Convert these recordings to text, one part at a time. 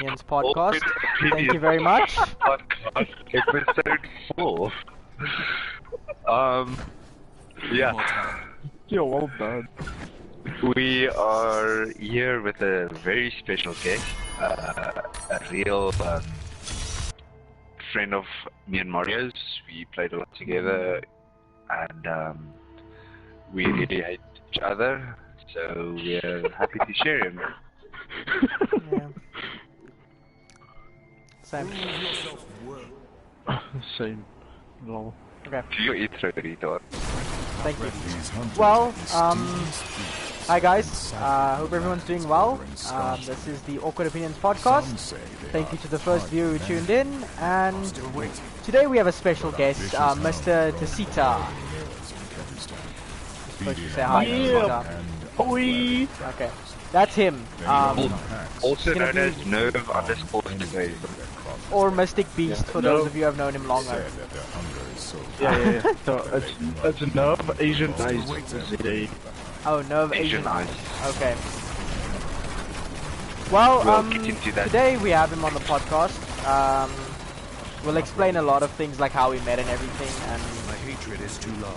Opinions podcast. Thank you very much. Podcast episode 4. Yeah. Yo, well done. We are here with a very special guest, a real friend of me and Mario's. We played a lot together, and we really hate each other, so we're happy to share him. Yeah. Same. Same. Lol. Okay. To your intro, retard. Thank you. Well, hi guys. Hope everyone's doing well. This is the Awkward Opinions podcast. Thank you to the first viewer who tuned in. And today we have a special guest, Mr. Tasita. Supposed to say hi. Oi. Okay, that's him. Also known as Nerve_Today. Or Mystic Beast for those of you who have known him longer. Yeah. So it's Nerve Asian Eyes. Oh, Nerve Asian Asian Eyes. Okay. Well, We'll get into that. today we have him on the podcast. We'll explain a lot of things like how we met and everything, and My hatred is too low.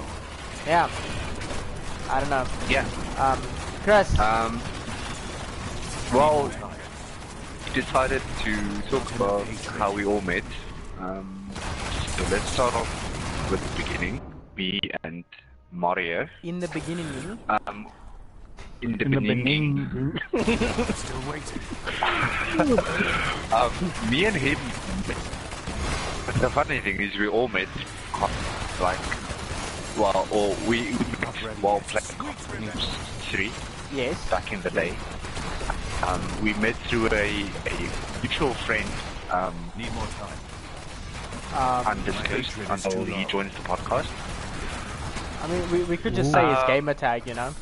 yeah, I don't know. Yeah. Chris. Well, we decided to talk about how we all met. So let's start off with the beginning. Me and Mario. In the beginning, In the beginning. Still waiting. Me and him. But the funny thing is, we all met like, well, or we met while playing Cops 3 yes. back in the day. We met through a mutual friend. Need more time. Undisclosed until he joins the podcast. I mean, we could just say his gamer tag, you know.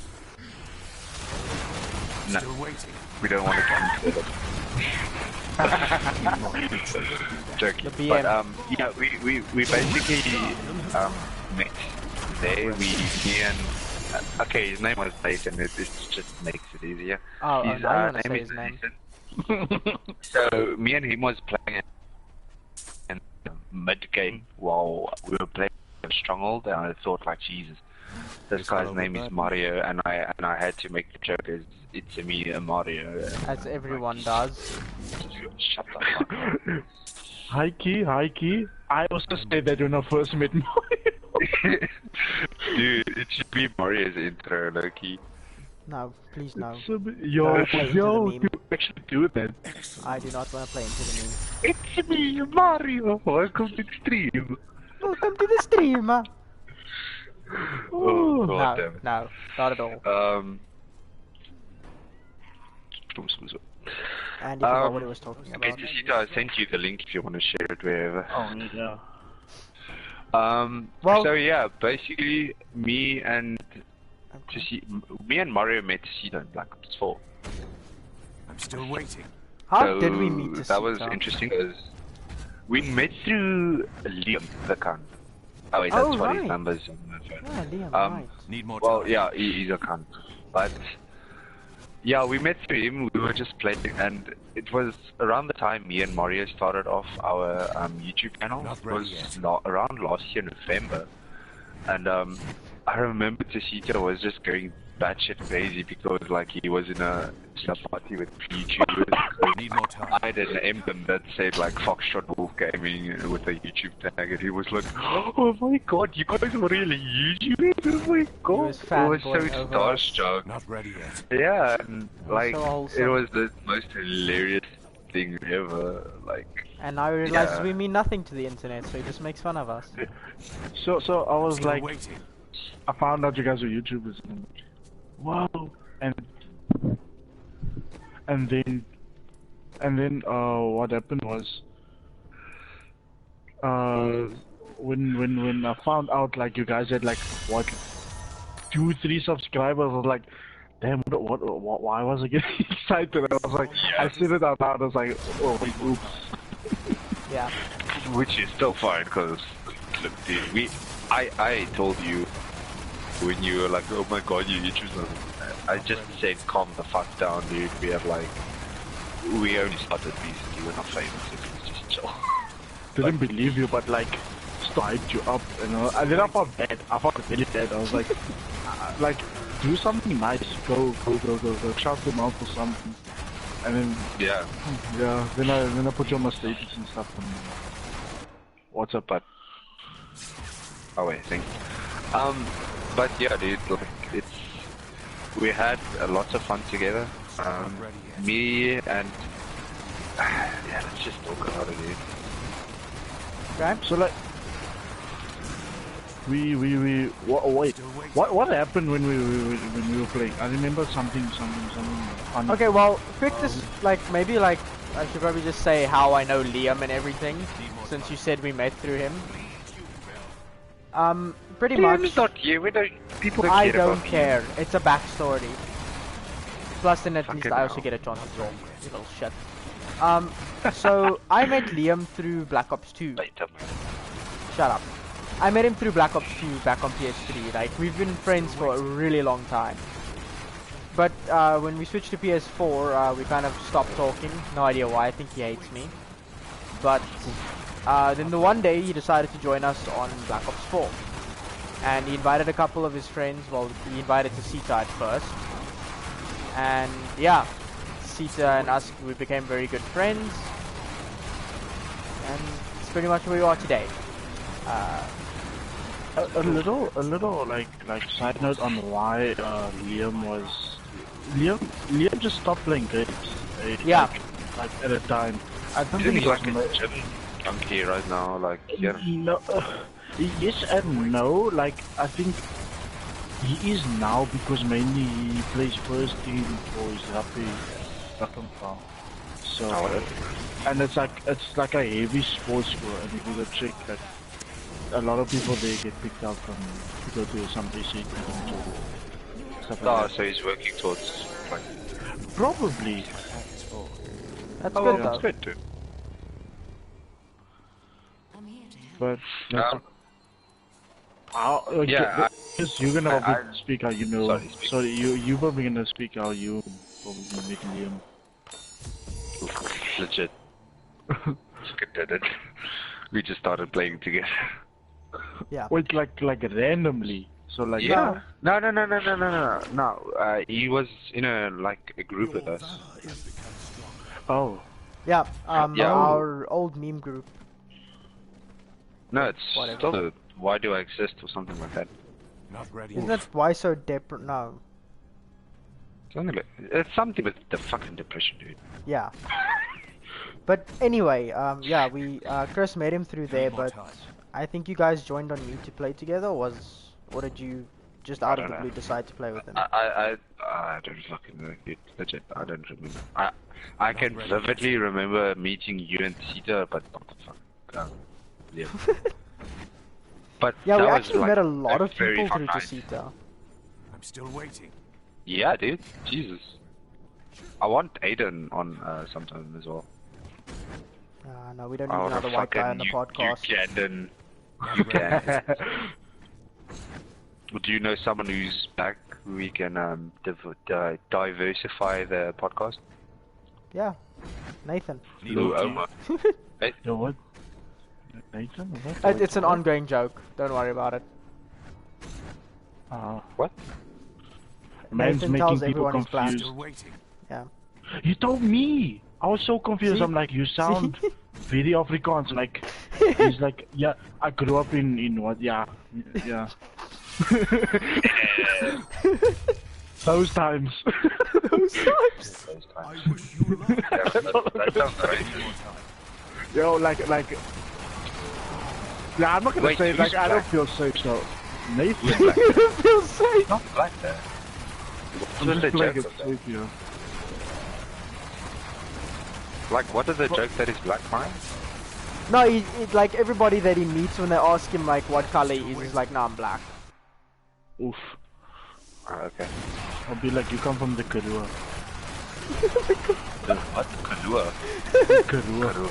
No, Still waiting. we don't want to get into it. Joking. The BM. But yeah, we basically met there. Me and okay, his name was Nathan. It just makes it easier. Oh, His now you want to say name his is name. Nathan. So me and him was playing in mid game while we were playing Stronghold, and I thought like, Jesus, this guy's name is Mario, and I had to make the joke as it's me and Mario. As everyone does. Shut the fuck up. Hi key. I also said that when I first met Mario. Dude, it should be Mario's intro, Loki. No, please no. Yo, Play into yo, the meme. you actually do it then. I do not want to play into the meme. It's me, Mario. Welcome to the stream. Welcome to the stream. Oh, god damn it. No, not at all. And you forgot what he was talking Okay, about. Tasita, I sent you the link if you want to share it wherever. Oh yeah. Well- so yeah, basically me and Mario met Tasita in Black Ops 4. I'm still waiting. How So did we meet this? that was interesting because we met through Liam, the cunt. Oh wait, that's Oh, what his right. number's on the phone. Yeah, Liam, right. Need more Well, time. yeah, he's a cunt. But yeah, we met through him. We were just playing, and it was around the time me and Mario started off our YouTube channel. Not It ready was yet. around last year, November. And I remember Tasita was just going batshit crazy because like he was in a party with YouTubers. Need more time. I had an emblem that said like Foxtrot Wolf Gaming with a YouTube tag, and he was like, "Oh my god, you guys are really YouTubers! Oh my god!" was I was so fanboying over us. starstruck. Not ready yet. Yeah, and like so wholesome. it was the most hilarious thing ever. Like, And now we realize Yeah. we mean nothing to the internet, so he just makes fun of us. So I was Still like, waiting. I found out you guys were YouTubers. And wow. And then what happened was when I found out like you guys had like what 2-3 subscribers, I was like, damn, what why was I getting excited? I was like, I said it out loud. I was like, oh wait, oops. Yeah. which is still fine because look, dude, I told you when you were like, oh my god, you YouTubers. I just said calm the fuck down, dude. We have like we only started recently. We're not famous. It's just chill. Didn't believe you, but like, hyped you up, you know. And then I felt bad. I felt really bad. I was like, do something nice. Go. Shout them out for something. And then, Yeah. then I put you on my status and stuff. And what's up, But oh wait, thanks. But yeah, dude, like we had lots of fun together. Me and yeah, let's just talk about it, dude. Okay. So like, what happened when we were playing? I remember something funny. Okay, well, quick, maybe I should probably just say how I know Liam and everything, since you said we met through him. Pretty much. It's not you. We don't. People don't I care don't about care. It's a backstory. Plus, then at least Fucking I also hell. get a chance to talk. You little shit. So I met Liam through Black Ops 2. me. Later, man. Shut up. I met him through Black Ops 2 back on PS3. Like, we've been friends for a really long time. But when we switched to PS4, we kind of stopped talking. No idea why. I think he hates me. But then the one day he decided to join us on Black Ops 4. And he invited a couple of his friends. Well, he invited Sita at first. And yeah, Sita and us, we became very good friends. And it's pretty much where we are today. A little like side note on why Liam just stopped playing games. Yeah. Like at a time. I don't Isn't think he it was like a gym junkie right now? Like, yeah. No, yes and no. Like I think he is now because mainly he plays first team for his Rappi farm. So and it's like a heavy sports school, and if you go check that, a lot of people they get picked up from to go to some basic stuff like Oh, that. so he's working towards like. Probably. That's Oh, good that's though. good too. But Yeah, yes, you're gonna probably speak how you know. Sorry, speak. Sorry, you probably gonna speak how you probably meet Liam. Legit. Just did it. We just started playing together. Yeah. Wait, like randomly. So like Yeah. No. He was in a group with us. Oh, Yeah. Yeah. Our old meme group. No, it's Whatever. still a Why Do I Exist or something like that. Not ready. Isn't that why so no? It's something with the fucking depression, dude. Yeah. But anyway, yeah, we Chris met him through there, but I think you guys joined on Meet to play together, or did you just out of the don't blue know. decide to play with him? I don't fucking know, dude. Legit, I don't remember. I can vividly remember meeting you and Sita, but not the fuck. Yeah. But Yeah, that we was, actually like, met a lot a of very people fun through night. Casita. I'm still waiting. Yeah, dude. Jesus. I want Aiden on sometime as well. No, we don't need Oh, another white guy on the podcast. You can. Do you know someone who's back who we can diversify the podcast? Yeah, Nathan. Lou Oma. Hey, yo, what? Nathan? What? It's an ongoing joke. Don't worry about it. what? Man's Nathan making tells people everyone his plans. confused. Still waiting. Yeah. You told me. I was so confused. See? I'm like, you sound very Afrikaans. Like, he's like, yeah, I grew up in what? Yeah. Those times. Those times. I wish you luck. That sounds great. Yo, like. Yeah, I'm not gonna Wait, say who's like I don't black? feel safe. So, Nathan. You don't feel safe. Not like that. I'm What are the just playing it jokes? safe, yo. Like, what are the jokes that is black fine? No, like everybody that he meets when they ask him like what color he is, he's like, no, I'm black. Oof. Okay. I'll be like, you come from the Karua. The what? Kalua? Karua.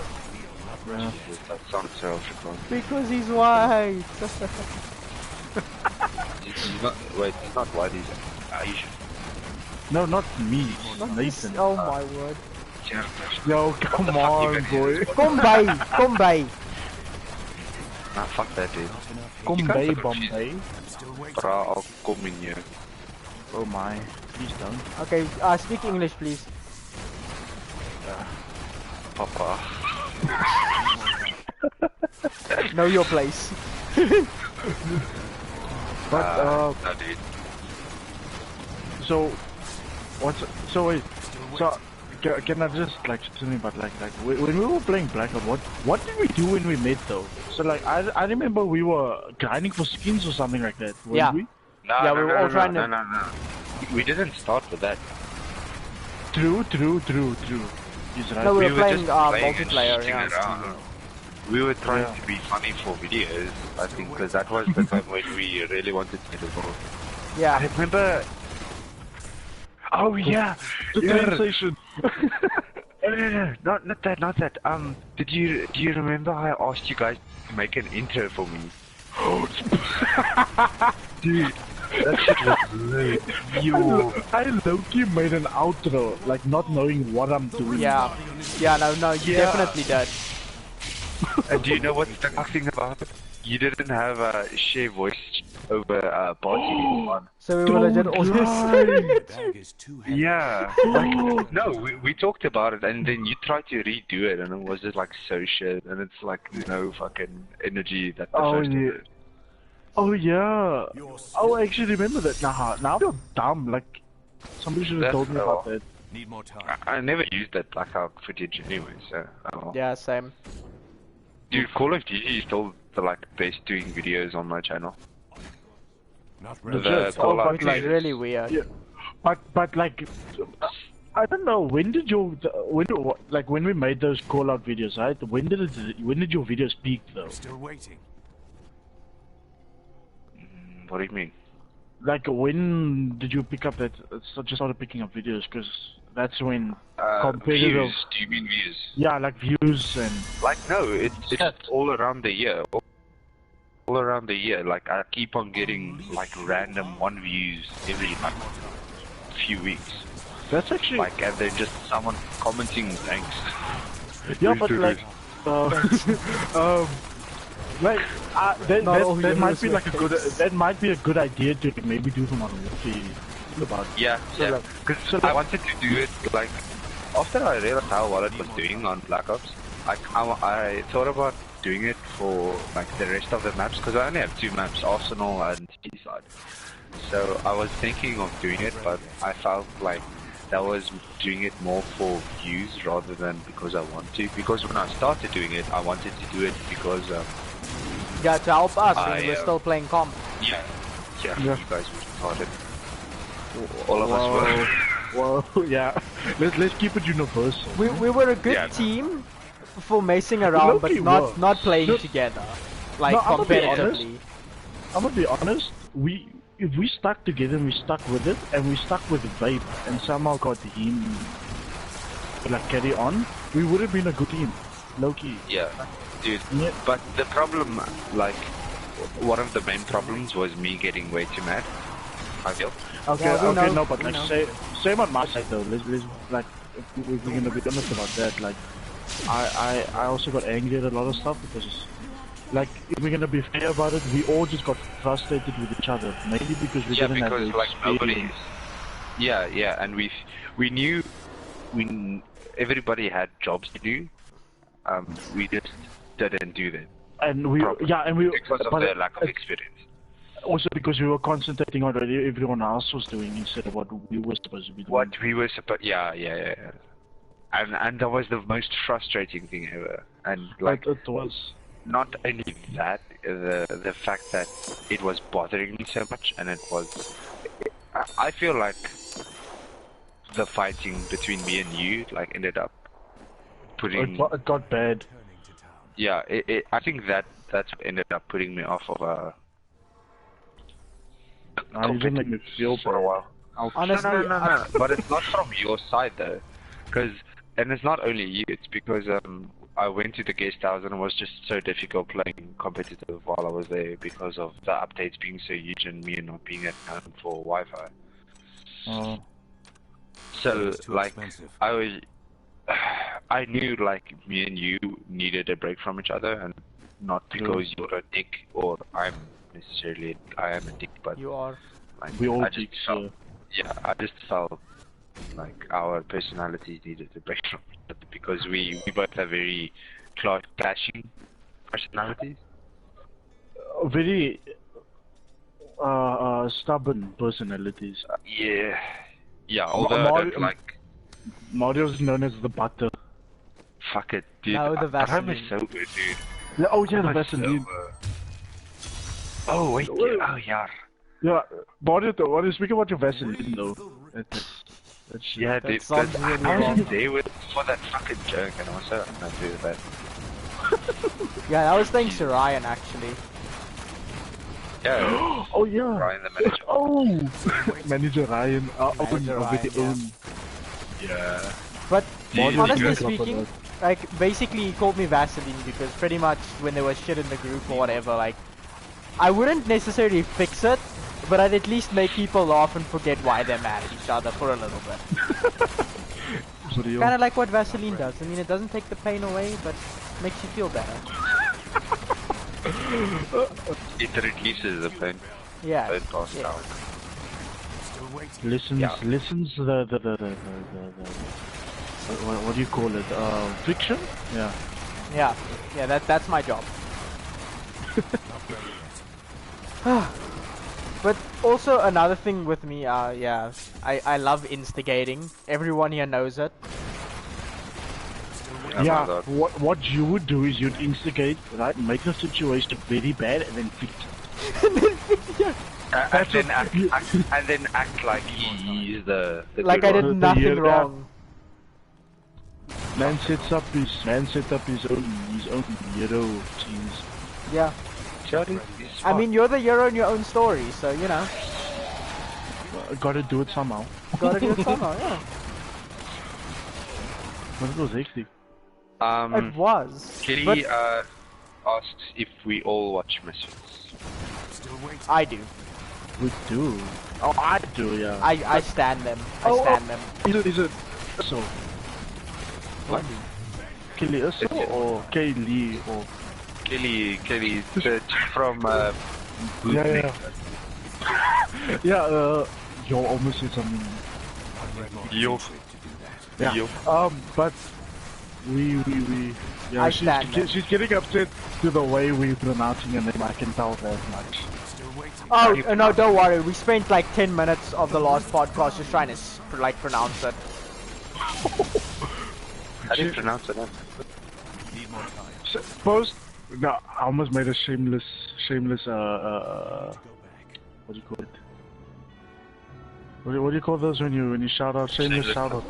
Yeah. That sounds so Afrikaans. Because he's white. He's not, wait, he's not white, he's Asian. No, not me. Not Nathan. this- oh my word. Yo, come on, boy. Kom by. Nah, fuck that, dude. Bombay, Bombay. I'm still waiting. Bro, I'll come in here. Oh my, please don't. Okay, speak English, please. Papa. Know your place. But No, dude. so wait, so can I just like tell me about like when we were playing Blackout, what did we do when we met though? So like I remember we were grinding for skins or something like that, weren't Yeah. we? No, Yeah, no, we were no, all no, trying no, to- no, no. We didn't start with that. True. He's right. No, we were were playing just playing and multiplayer, shooting yeah. around. We were trying Yeah. to be funny for videos, I think, because that was the time when we really wanted to get involved. I Yeah. remember. Oh yeah, The train station. No, not that. Do you remember I asked you guys to make an intro for me? Dude, that shit was lit. I low-key made an outro, like not knowing what I'm doing. Yeah. Yeah, no, you Yeah. definitely did. And do you know what's the thing about it? You didn't have a share voice over party one. So we would have did all this. The bag is too heavy. Yeah, like, no, we talked about it, and then you tried to redo it, and it was just like so shit, and it's like no fucking energy that the Oh first yeah. did. Oh yeah. You're Oh, I actually remember that. Now you're dumb. Like somebody should have That's told me about that. Need more time. I never used that blackout footage anyway, so. Oh. Yeah, same. Dude, Call of Duty is still the like best doing videos on my channel. Not The ready. Legit. Call Oh, of Which but is Duty. really weird. Yeah. But like, I don't know. When did when we made those call out videos, right? When did your videos peak though? Still waiting. What do you mean? Like when did you pick up that? Just started picking up videos because that's when competitive. Views, do you mean views? Yeah, like views and. Like, no, it's all around the year. All around the year, like, I keep on getting, like, random 1 views every, like, few weeks. That's actually. Like, and then just someone commenting, thanks. Yeah, Please but do like, like Not all that might videos be like a were good fixed. that might be a good idea to maybe do from on Wolfie about. Yeah, So, yeah. like- Because so, I like- wanted to do it, like, after I realized how well it was doing on Black Ops, I thought about doing it for, like, the rest of the maps, because I only have 2 maps, Arsenal and Seaside. So I was thinking of doing it, but I felt like that was doing it more for views rather than because I want to. Because when I started doing it, I wanted to do it because, Yeah, to help us when I, we're still playing comp. yeah, Yeah. you guys started. All of us were. Whoa, yeah. Let's keep it universal. We were a good Yeah. team for messing around, but Low-key not was. not playing No- together, like No, I'm gonna be honest. competitively. I'm gonna be honest. If we stuck together and we stuck with it and we stuck with Vape and somehow got him to like carry on, we would have been a good team. Low key. Yeah, dude. Yeah. But the problem, like, one of the main problems was me getting way too mad. I feel. Okay, Yeah, we okay, know, no, but we like know. same on my side though. Let's like if we're gonna be honest about that. Like, I also got angry at a lot of stuff because, like, if we're gonna be fair about it, we all just got frustrated with each other, mainly because we Yeah, didn't have because the like nobody. experience. Yeah, and we knew everybody had jobs to do. We just didn't do them And we, properly yeah, and we, because of but the lack of it- experience. also because we were concentrating on what everyone else was doing instead of what we were supposed to be doing. What we were supposed, yeah. And that was the most frustrating thing ever. And like, But it was. not only that, the fact that it was bothering me so much, and it was, I feel like the fighting between me and you like ended up putting, It got bad. Turning to town. yeah, I think that's what ended up putting me off of You didn't make me feel for a bad. while. Honestly, No. But it's not from your side though, and it's not only you. It's because I went to the guest house and it was just so difficult playing competitive while I was there because of the updates being so huge and me not being at home for Wi-Fi. So It's too like expensive. I was, I knew like me and you needed a break from each other, and not because you're a dick or I am a dick, but You are. like, We all I just dicks, felt, yeah, I just felt like our personalities needed a break from each other because we both have very clashing personalities. Very stubborn personalities. Yeah. Although I don't like. Mario's known as the butter. Fuck it, dude. No, the Arm is Vaseline. so good, dude. Oh yeah, the Arm is so Vaseline. good. Oh wait, oh yeah. Yeah, Mario, what is speaking about your Vaseline though? That's Yeah, That dude. sounds But really I wrong. wasn't there for that fucking joke, and I was so not do that. Yeah, that was thanks to Ryan actually. Yeah. Oh yeah. Ryan the manager. Oh, manager Ryan. Manager Ryan, yeah. Yeah. But Jeez, honestly you speaking, like basically he called me Vaseline because pretty much when there was shit in the group or whatever, like I wouldn't necessarily fix it, but I'd at least make people laugh and forget why they're mad at each other for a little bit. Kind of like what Vaseline does. I mean, it doesn't take the pain away, but makes you feel better. It reduces the pain. Yeah. It passed yeah. out. Listens the what do you call it? Friction? Yeah. Yeah, that's my job. But also another thing with me, yeah, I love instigating. Everyone here knows it. Oh Yeah. my God. What you would do is you'd instigate, right? Make the situation very bad and then fix it. And then act like he's the Like good I did one. nothing Yeah. wrong. Man set up his own hero teams. Yeah. Charlie, I mean, you're the hero in your own story, so you know, Gotta do it somehow. gotta do it somehow. Yeah. But it was hectic. It was. Kitty But asks if we all watch Misfits. I do. We do. Oh, I do, yeah. I stand them. I Oh, stand them. Is it so? What? Kelly Uso or Kaylee or Kelly, the chick from yeah. Yo almost said something. Yo. Yeah. Yo. But we yeah, I stand them. she's getting upset to the way we're pronouncing her name. I can tell that much. Oh no, don't worry. We spent like 10 minutes of the last podcast just trying to like pronounce it. How do you pronounce it? Post. No, I almost made a shameless. What do you call it? What do you call those when you shout out? Shameless shout out.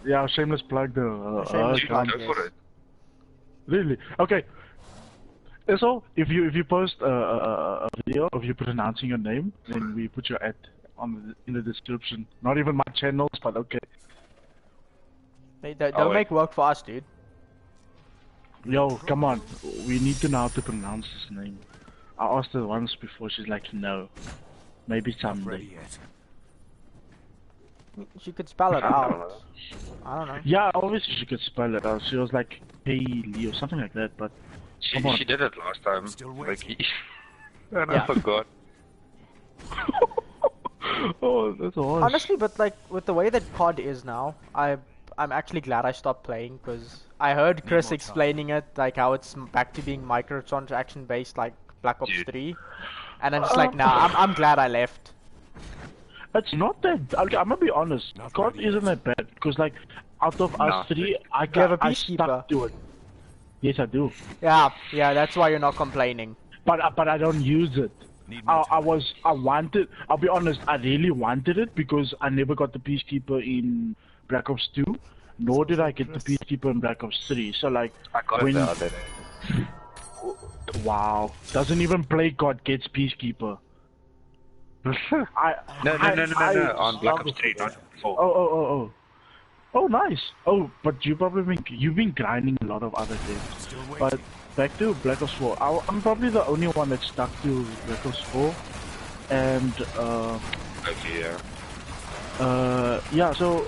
Yeah, shameless plug. Shameless plug. Go for it. Really? Okay. So if you post a video of you pronouncing your name, then we put your ad in the description. Not even my channels, but okay. They don't make work for us, dude. Yo, come on. We need to know how to pronounce this name. I asked her once before. She's like, no. Maybe someday. She could spell it out. I don't know. Yeah, obviously she could spell it out. She was like Hayley or something like that, but come on. She did it last time. Like, and Yeah. I forgot. Oh, that's harsh. Honestly, but like with the way that COD is now, I'm actually glad I stopped playing because I heard Chris explaining it, like how it's back to being microtransaction based, like Black Ops Dude. 3, and I'm just like, nah, I'm glad I left. It's not that. I'm gonna be honest. COD isn't that bad because, like, out of us three, I You have a I peacekeeper. stuck to it. Yes, I do. Yeah, that's why you're not complaining. But I don't use it. I wanted. I'll be honest. I really wanted it because I never got the peacekeeper in Black Ops 2, nor did I get the peacekeeper in Black Ops 3. So like, I got it the other day. wow, doesn't even play COD gets peacekeeper. No, on Black Ops 3, not 4. Oh, nice. Oh, but you've been grinding a lot of other things. But back to Black Ops 4. I'm probably the only one that stuck to Black Ops 4, and Okay, yeah. yeah. So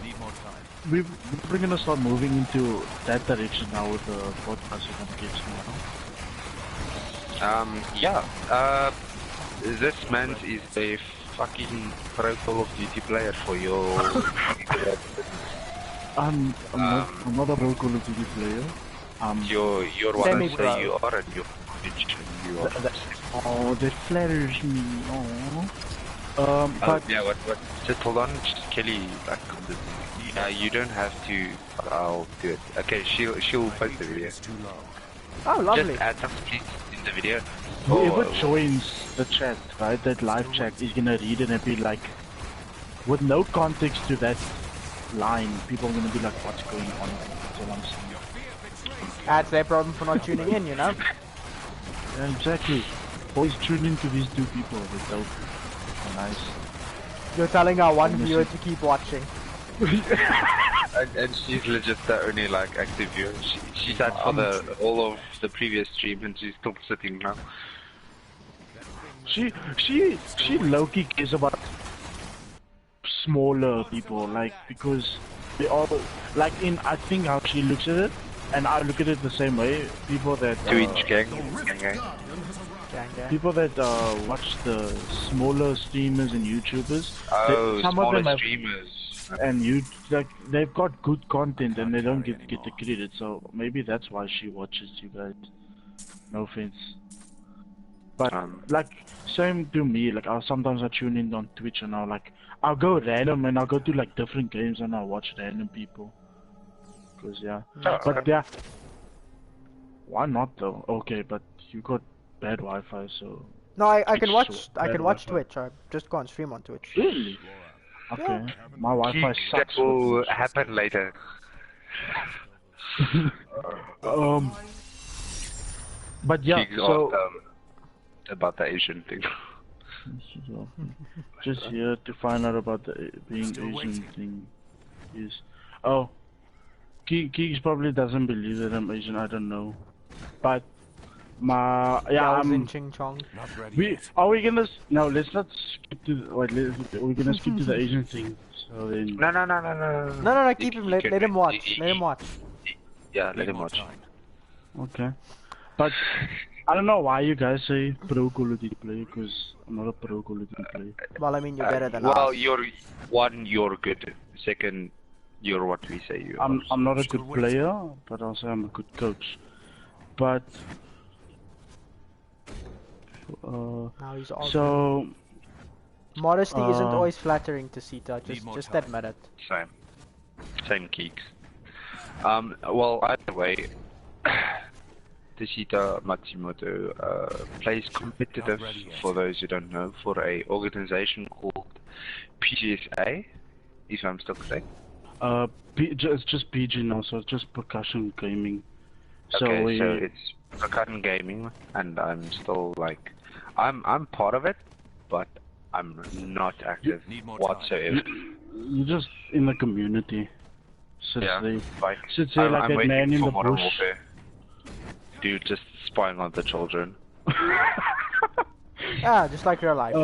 we're gonna start moving into that direction now with the podcast and kids now. Yeah. This man is a fucking pro Call of Duty player for your. I'm not a pro Call of Duty player. You're what I say you are, and you're you are. Oh, that flatters me. Oh. But yeah. What? Just hold on, just Kelly. Like, you don't have to. I'll do it. Okay, she'll post the video. Oh, lovely. Just add some tweets in the video. whoever joins the chat, right, that live chat, is gonna read it and be like, with no context to that line, people are gonna be like, what's going on? That's all I'm saying. That's their problem for not tuning in, you know? Yeah, exactly. Always tune into these two people, they're dope. Oh, nice. You're telling our one viewer to keep watching. and she's legit the only like active viewer. She sat for all of the previous stream and she's still sitting now. She low-key cares about smaller people, like, because they all, like, I think how she looks at it, and I look at it the same way. People that 2-inch gang. People that watch the smaller streamers and YouTubers, some of them have, streamers, and like, they've got good content and they don't get the credit. So maybe that's why she watches you guys. No offense, but like, same to me. Like, sometimes I tune in on Twitch and I'll go random and I'll go to like different games and I'll watch random people. Cause but yeah, why not though? Okay, but you got bad Wi-Fi, so. No, I can watch Twitch. I just go and stream on Twitch. Really? Okay. Yeah. My Wi-Fi sucks. That will happen later. But yeah, so about the Asian thing. Just here to find out about the being Asian thing. Is Keeks probably doesn't believe that I'm Asian. I don't know, but I'm. Ching Chong. We gonna no? Let's not skip to we're gonna skip to the Asian thing. So then. No. Keep him. Let him watch. Let him watch. Yeah, let him watch. Okay, but I don't know why you guys say pro Call of Duty player, because I'm not a pro Call of Duty player. Well, I mean, you're better than us. Well, you're good. Second, you're what we say you are. I'm not a good player, but also I'm a good coach. But now he's all so modesty isn't always flattering to Sita. Just admit it. Same Keeks. Well, either way, Teshita Matsumoto plays competitive, for those who don't know, for a organization called PGSA, if I'm still correct. It's just PG now, so it's just percussion gaming. Okay, so it's percussion gaming, and I'm still like, I'm part of it, but I'm not active whatsoever. You're just in the community. Sits there like I'm that man in the bush. Warfare. Dude, just spying on the children. Just like real life.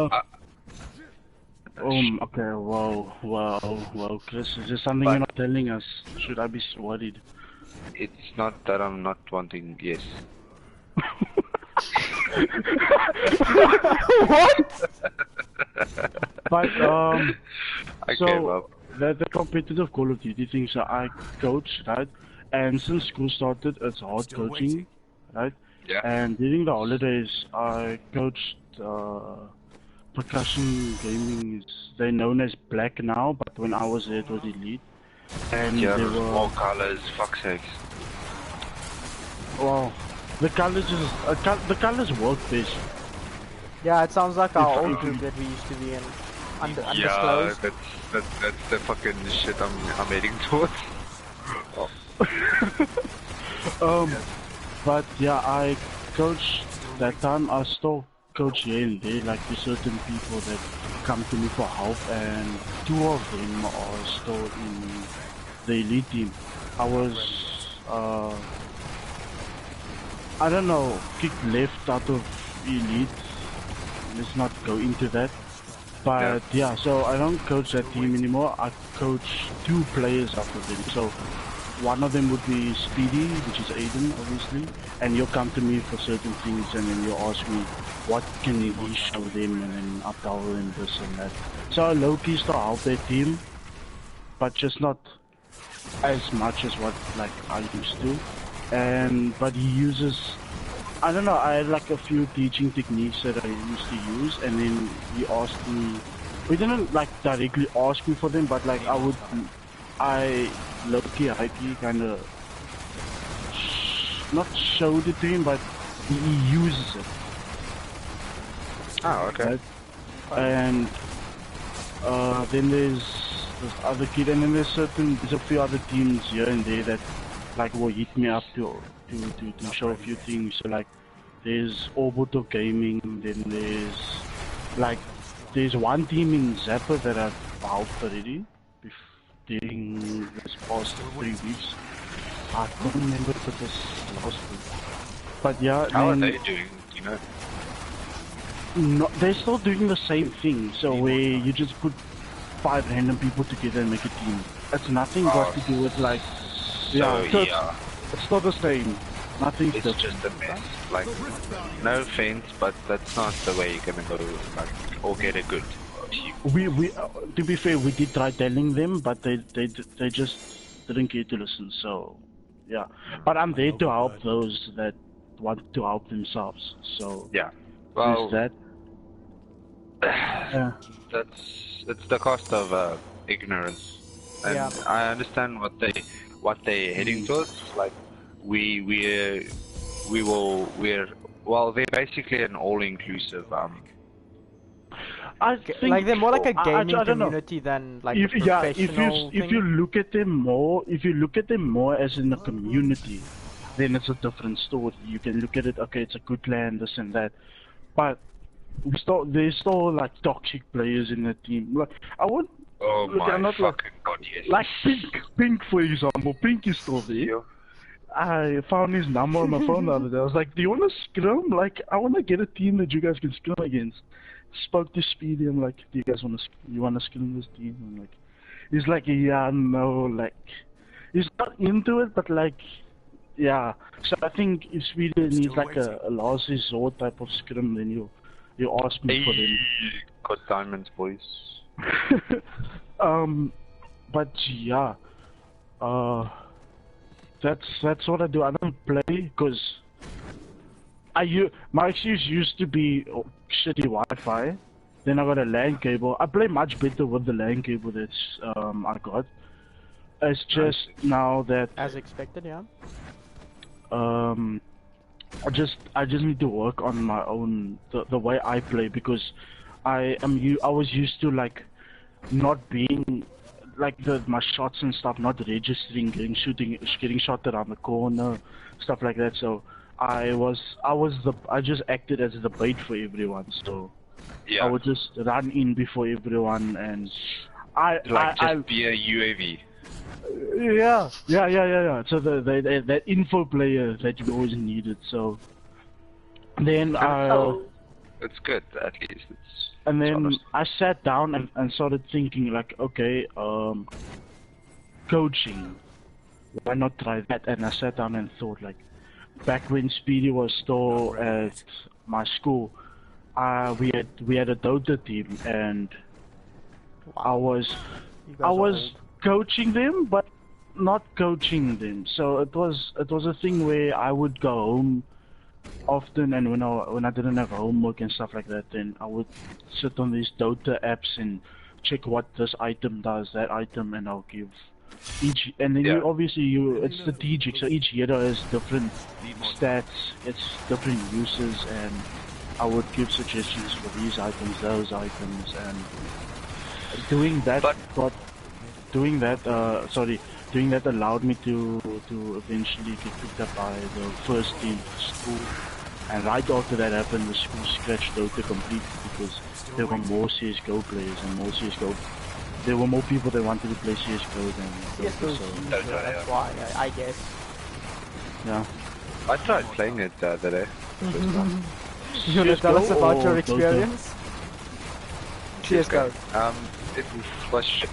Okay, whoa, Chris, is there something you're not telling us? Should I be worried? It's not that I'm not wanting, yes. What? But, I gave up. The competitive Call of Duty thing, so I coach, right? And since school started, it's hard coaching, right? Yeah. And during the holidays, I coached percussion gaming. They're known as black now, but when I was there, it was elite. And yeah, they were all colors, fuck's sakes. Well, the colors work best. Yeah, it sounds like our old group that we used to be in. Yeah, that's the fucking shit I'm heading towards. But yeah, I coached that time. I still coach here and there, like to certain people that come to me for help, and 2 of them are still in the elite team. I was, I don't know, kicked left out of elite. Let's not go into that. But yeah, so I don't coach that team anymore. I coach 2 players after them. So one of them would be Speedy, which is Aiden, obviously, and you'll come to me for certain things, and then you'll ask me what can he show them, and then I'll tell them this and that. So low-key still help their team, but just not as much as what like I used to. But he uses, I don't know, I had like a few teaching techniques that I used to use, and then he asked me, he didn't like directly ask me for them, but like I low-key, high-key kinda not showed it to him, but he uses it. Oh, okay. Right? And then there's this other kid, and then there's a few other teams here and there that like will hit me up to show a few things. So like there's Orbital Gaming, then there's one team in Zappa that I've helped already during this past 3 weeks. I don't remember if it was last week. But yeah, How are they doing, you know? No, they're still doing the same thing. So where you just put 5 random people together and make a team. It's nothing got to do with like, it's still the same. Nothing's It's different. just a mess. Like, no offense, but that's not the way you're gonna go, like, or get a good team. We to be fair, we did try telling them, but they just didn't care to listen. So yeah, but I'm there to help those that want to help themselves. So Yeah. Well, there's that. it's the cost of ignorance, and Yeah. I understand what they're heading towards. Like, we're basically an all-inclusive I think Like they're more like a gaming I don't know. community than like If a professional if you look at them more, as in a community, then it's a different story. You can look at it, okay, it's a good land, this and that, but there's still like toxic players in the team. Like I would. Oh Look, my I'm not fucking god, yes. Like Pink for example. Pink is still there. Yeah. I found his number on my phone the other day. I was like, do you want to scrum? Like, I want to get a team that you guys can scrum against. Spoke to Speedy. I'm like, do you guys want to scrum this team? I'm like, he's like, yeah, no, like, he's not into it, but like, yeah. So I think if Speedy needs like a last resort type of scrum, then you ask me for them. Got diamonds, boys. But yeah, that's what I do. I don't play because my excuse used to be shitty Wi-Fi. Then I got a LAN cable. I play much better with the LAN cable that's I got. It's just now that as expected, yeah. I just need to work on my own the way I play, because I was used to like not being like my shots and stuff not registering, getting shot around the corner, stuff like that. So I just acted as the bait for everyone. So Yeah. I would just run in before everyone, and Be a UAV. yeah. So that info player that you always needed. So then It's good, at least. and then honest. I sat down and started thinking like, okay, coaching, why not try that? And I sat down and thought like, back when Speedy was still at my school, we had a Dota team, and I was coaching them, but not coaching them. So it was a thing where I would go home often, and when I didn't have homework and stuff like that, then I would sit on these Dota apps and check what this item does, that item, and I'll give each. And then it's strategic, so each hero has different stats, it's different uses, and I would give suggestions for these items, those items, and doing that allowed me to eventually get picked up by the first team at school. And right after that happened, the school scratched Dota completely, because there were more CSGO players and more CSGO. There were more people that wanted to play CSGO than Dota. So That's why, I guess. yeah. I tried playing it the other day. You wanna tell us about your or Dota? experience? CS:GO. It was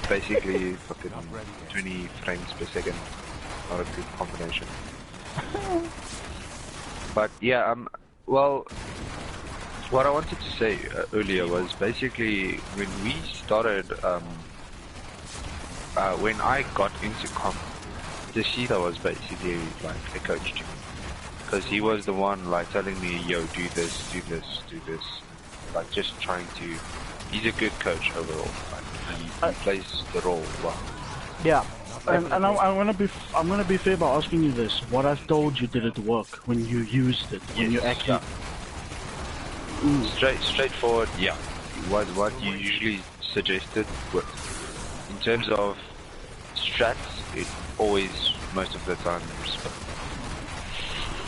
basically fucking 20 frames per second. Not a good combination. But yeah, well, what I wanted to say earlier was basically when we started, when I got into comp, Deshita was basically like a coach to me. Because he was the one like telling me, yo, do this, do this, do this. Like just trying to, he's a good coach overall. Like he plays the role well. Yeah. And I'm gonna be fair by asking you this. What I've told you, did it work when you used it? When you actually straightforward, yeah. What you usually suggested with, in terms of strats, it always most of the time respect.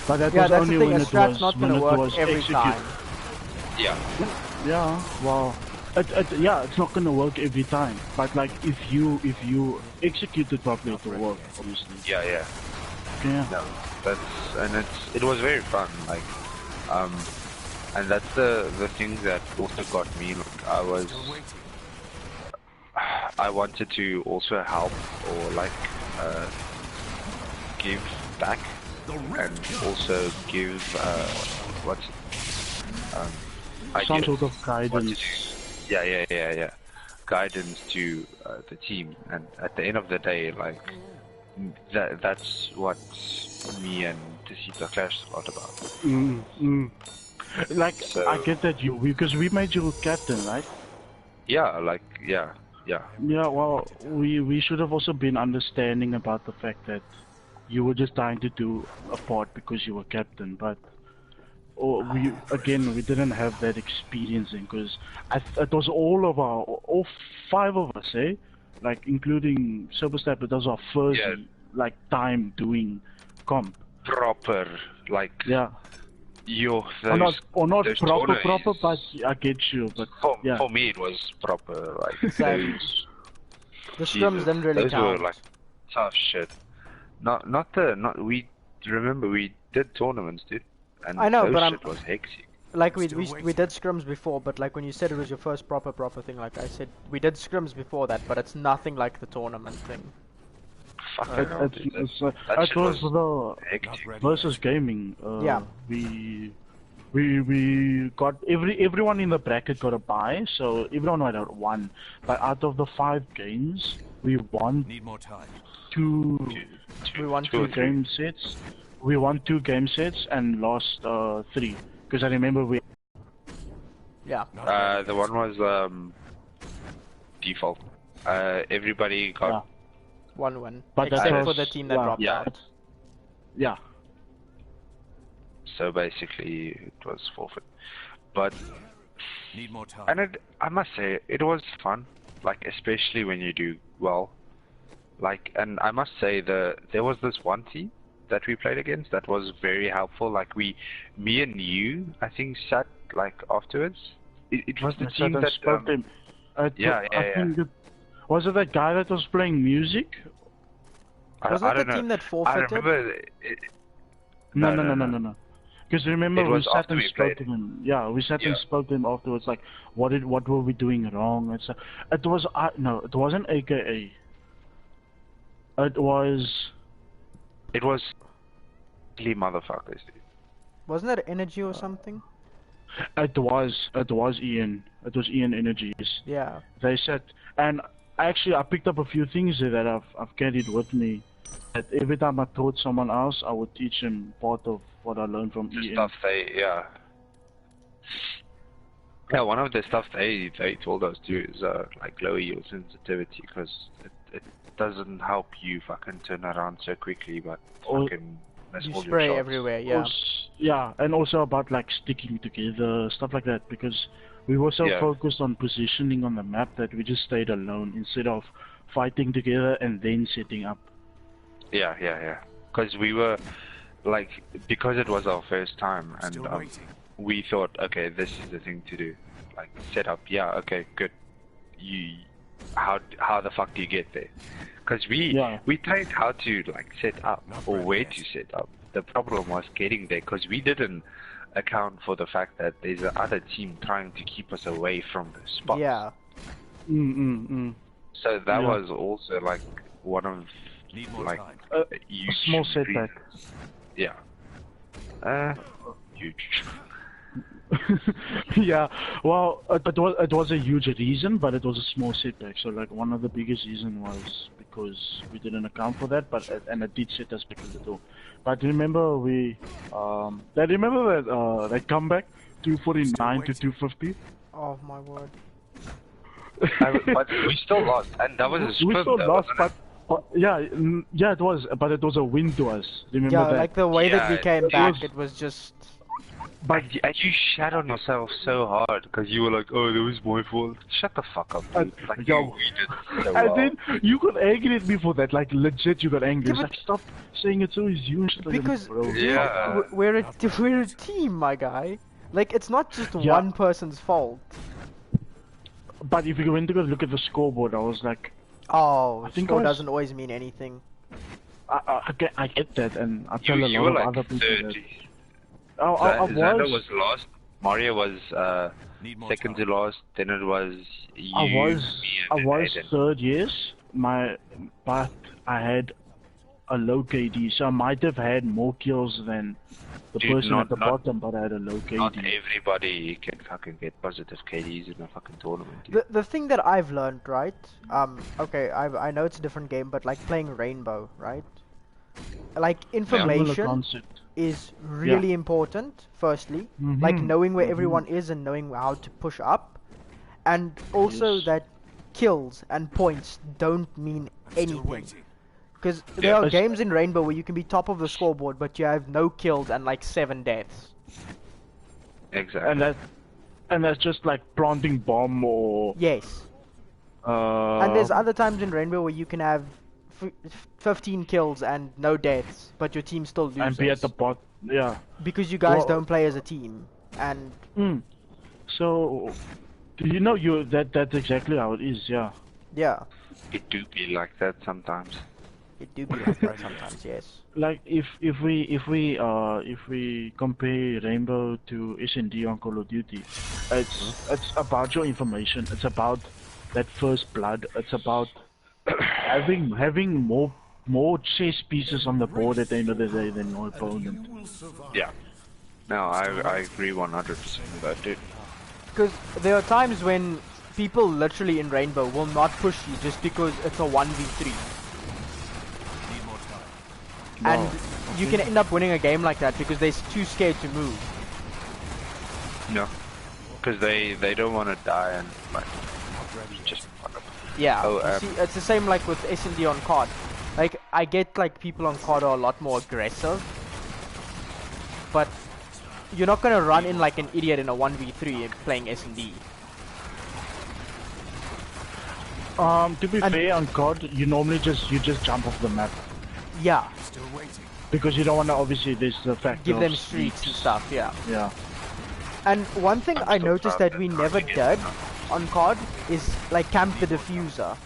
But that Yeah, was that's only the thing, when a it strat's was not when gonna it work was every executed. time. Yeah. Yeah, well, yeah, it's not gonna work every time. But like, if you execute it properly, it will work. Obviously. Yeah. Yeah. No, it was very fun. Like, and that's the thing that also got me. Like, I wanted to also help or like give back and also give Some ideas sort of what to do. guidance. Yeah. Guidance to the team, and at the end of the day, like that's what me and Deshita clashed a lot about. Like, So, I get that because we made you captain, right? yeah, like yeah. Yeah, well, we should have also been understanding about the fact that you were just trying to do a part because you were captain, but we didn't have that experience because it was all five of us, eh? Like including Superstep, it was our first like time doing comp. Proper, like Yeah. not Not proper, tournaments. but I get you. But yeah. For me, it was proper. Like Exactly. The scrums didn't really those count. were like tough shit. We remember we did tournaments, dude. And I know, those but shit was hectic. like we did scrums before, but like when you said it was your first proper thing, like I said, we did scrums before that, but it's nothing like the tournament thing. Fucking hell, dude. It was the hectic. versus gaming. Yeah. We got everyone in the bracket got a buy, so everyone had one. But out of the 5 games, we won Need more time. two Game. game sets. We won 2 game sets and lost 3. Because I remember we. Yeah. The one was default. Everybody got 1 win, But that except was- for the team that dropped yeah. out. Yeah. So basically, it was forfeit. But Need more time. and I must say, it was fun. Like especially when you do well. Like, and I must say there was this one team that we played against that was very helpful. Like me and you, I think sat like afterwards. It was the team that spoke to him. I think was it that guy that was playing music? Was I that the don't know. team that I forfeited? remember. No. Because remember It we was sat after and we spoke played. to him. Yeah, we sat and Yeah. spoke to him afterwards. Like, what were we doing wrong? It wasn't AKA. It was Really motherfuckers, dude. Wasn't that Energy or something? It was Ian. It was Ian Energies. Yeah. They said, and actually I picked up a few things there that I've carried with me. That every time I taught someone else, I would teach them part of what I learned from The Ian. stuff Yeah, one of the stuff they told us too is like lower your sensitivity because it doesn't help you fucking turn around so quickly, but fucking mess You all spray your shots. everywhere, yeah. Yeah, and also about like sticking together, stuff like that, because we were so Yeah. focused on positioning on the map that we just stayed alone instead of fighting together and then setting up. Yeah. Because we were like, because it was our first time, and Still waiting. we thought, okay, this is the thing to do. Like set up. Yeah, okay, good. How the fuck do you get there? Because we trained how to like set up or where to set up, the problem was getting there because we didn't account for the fact that there's another team trying to keep us away from the spot. Yeah. So that was also like one of Need more like time. A huge small setback. Yeah. Huge. Yeah, well, it was a huge reason, but it was a small setback. So like one of the biggest reason was because we didn't account for that, and it did set us back a little. But remember that comeback 249 to 250. Oh my word. But we still lost, and that was a We sprint. still though, lost, wasn't it? but yeah, it was, but it was a win to us. Remember Yeah, that? like the way that we Yeah, came it back, was- it was just... But you shat on yourself so hard because you were like, "Oh, that was my fault." Shut the fuck up, dude. Like yo, we did so and well. then you got angry at me for that, like legit, you got angry. Yeah, It's like, stop saying it so easy and shit like that, Because bro. Yeah. we're a team, my guy. Like, it's not just Yeah. one person's fault. But if you went to go look at the scoreboard, I was like, Oh, I think score I was- doesn't always mean anything. I get that, and I tell You a were lot of like other people that. 30. I Xander was, was last. Mario was Need more second time. to last. Then it was you, I was, me, I and was Aiden. third, yes. But I had a low KD, so I might have had more kills than the Dude, person not- at the not- bottom, but I had a low KD. Not everybody can fucking get positive KDs in a fucking tournament. Dude. The thing that I've learned, right? Okay, I know it's a different game, but like playing Rainbow, right? Like Similar information concept. is really important. Firstly, Mhm, like knowing where everyone is and knowing how to push up, and also Yes. that kills and points don't mean Still anything. waiting. Because there are but- games in Rainbow where you can be top of the scoreboard, but you have no kills and like 7 deaths. Exactly. And that's just like planting bomb or Yes. And there's uh, other times in Rainbow where you can have 15 kills and no deaths, but your team still loses. and be at the bot. Yeah. Because you guys Well- don't play as a team. And So, you know, that's exactly how it is. Yeah. yeah, It do be like that sometimes. it do be like that sometimes, yes. Like if we compare Rainbow to S&D on Call of Duty, it's about your information. It's about that first blood. It's about having more chess pieces on the board at the end of the day than your opponent. Yeah. No, I agree 100% with that, dude. Because there are times when people literally in Rainbow will not push you just because it's a 1v3. Need more time. And you can end up winning a game like that because they're too scared to move. No. Because they don't want to die and like just fuck up. Yeah, Oh, you see, it's the same like with S&D on COD. Like, I get like people on COD are a lot more aggressive, but you're not gonna run in like an idiot in a 1v3 playing S&D. To be fair, on COD, you normally just jump off the map Yeah, Still waiting. because you don't want to. Obviously, there's the fact give of them streaks and stuff, yeah. Yeah. And one thing I'm I still noticed proud that we that never COD did again. on COD is like camp the diffuser.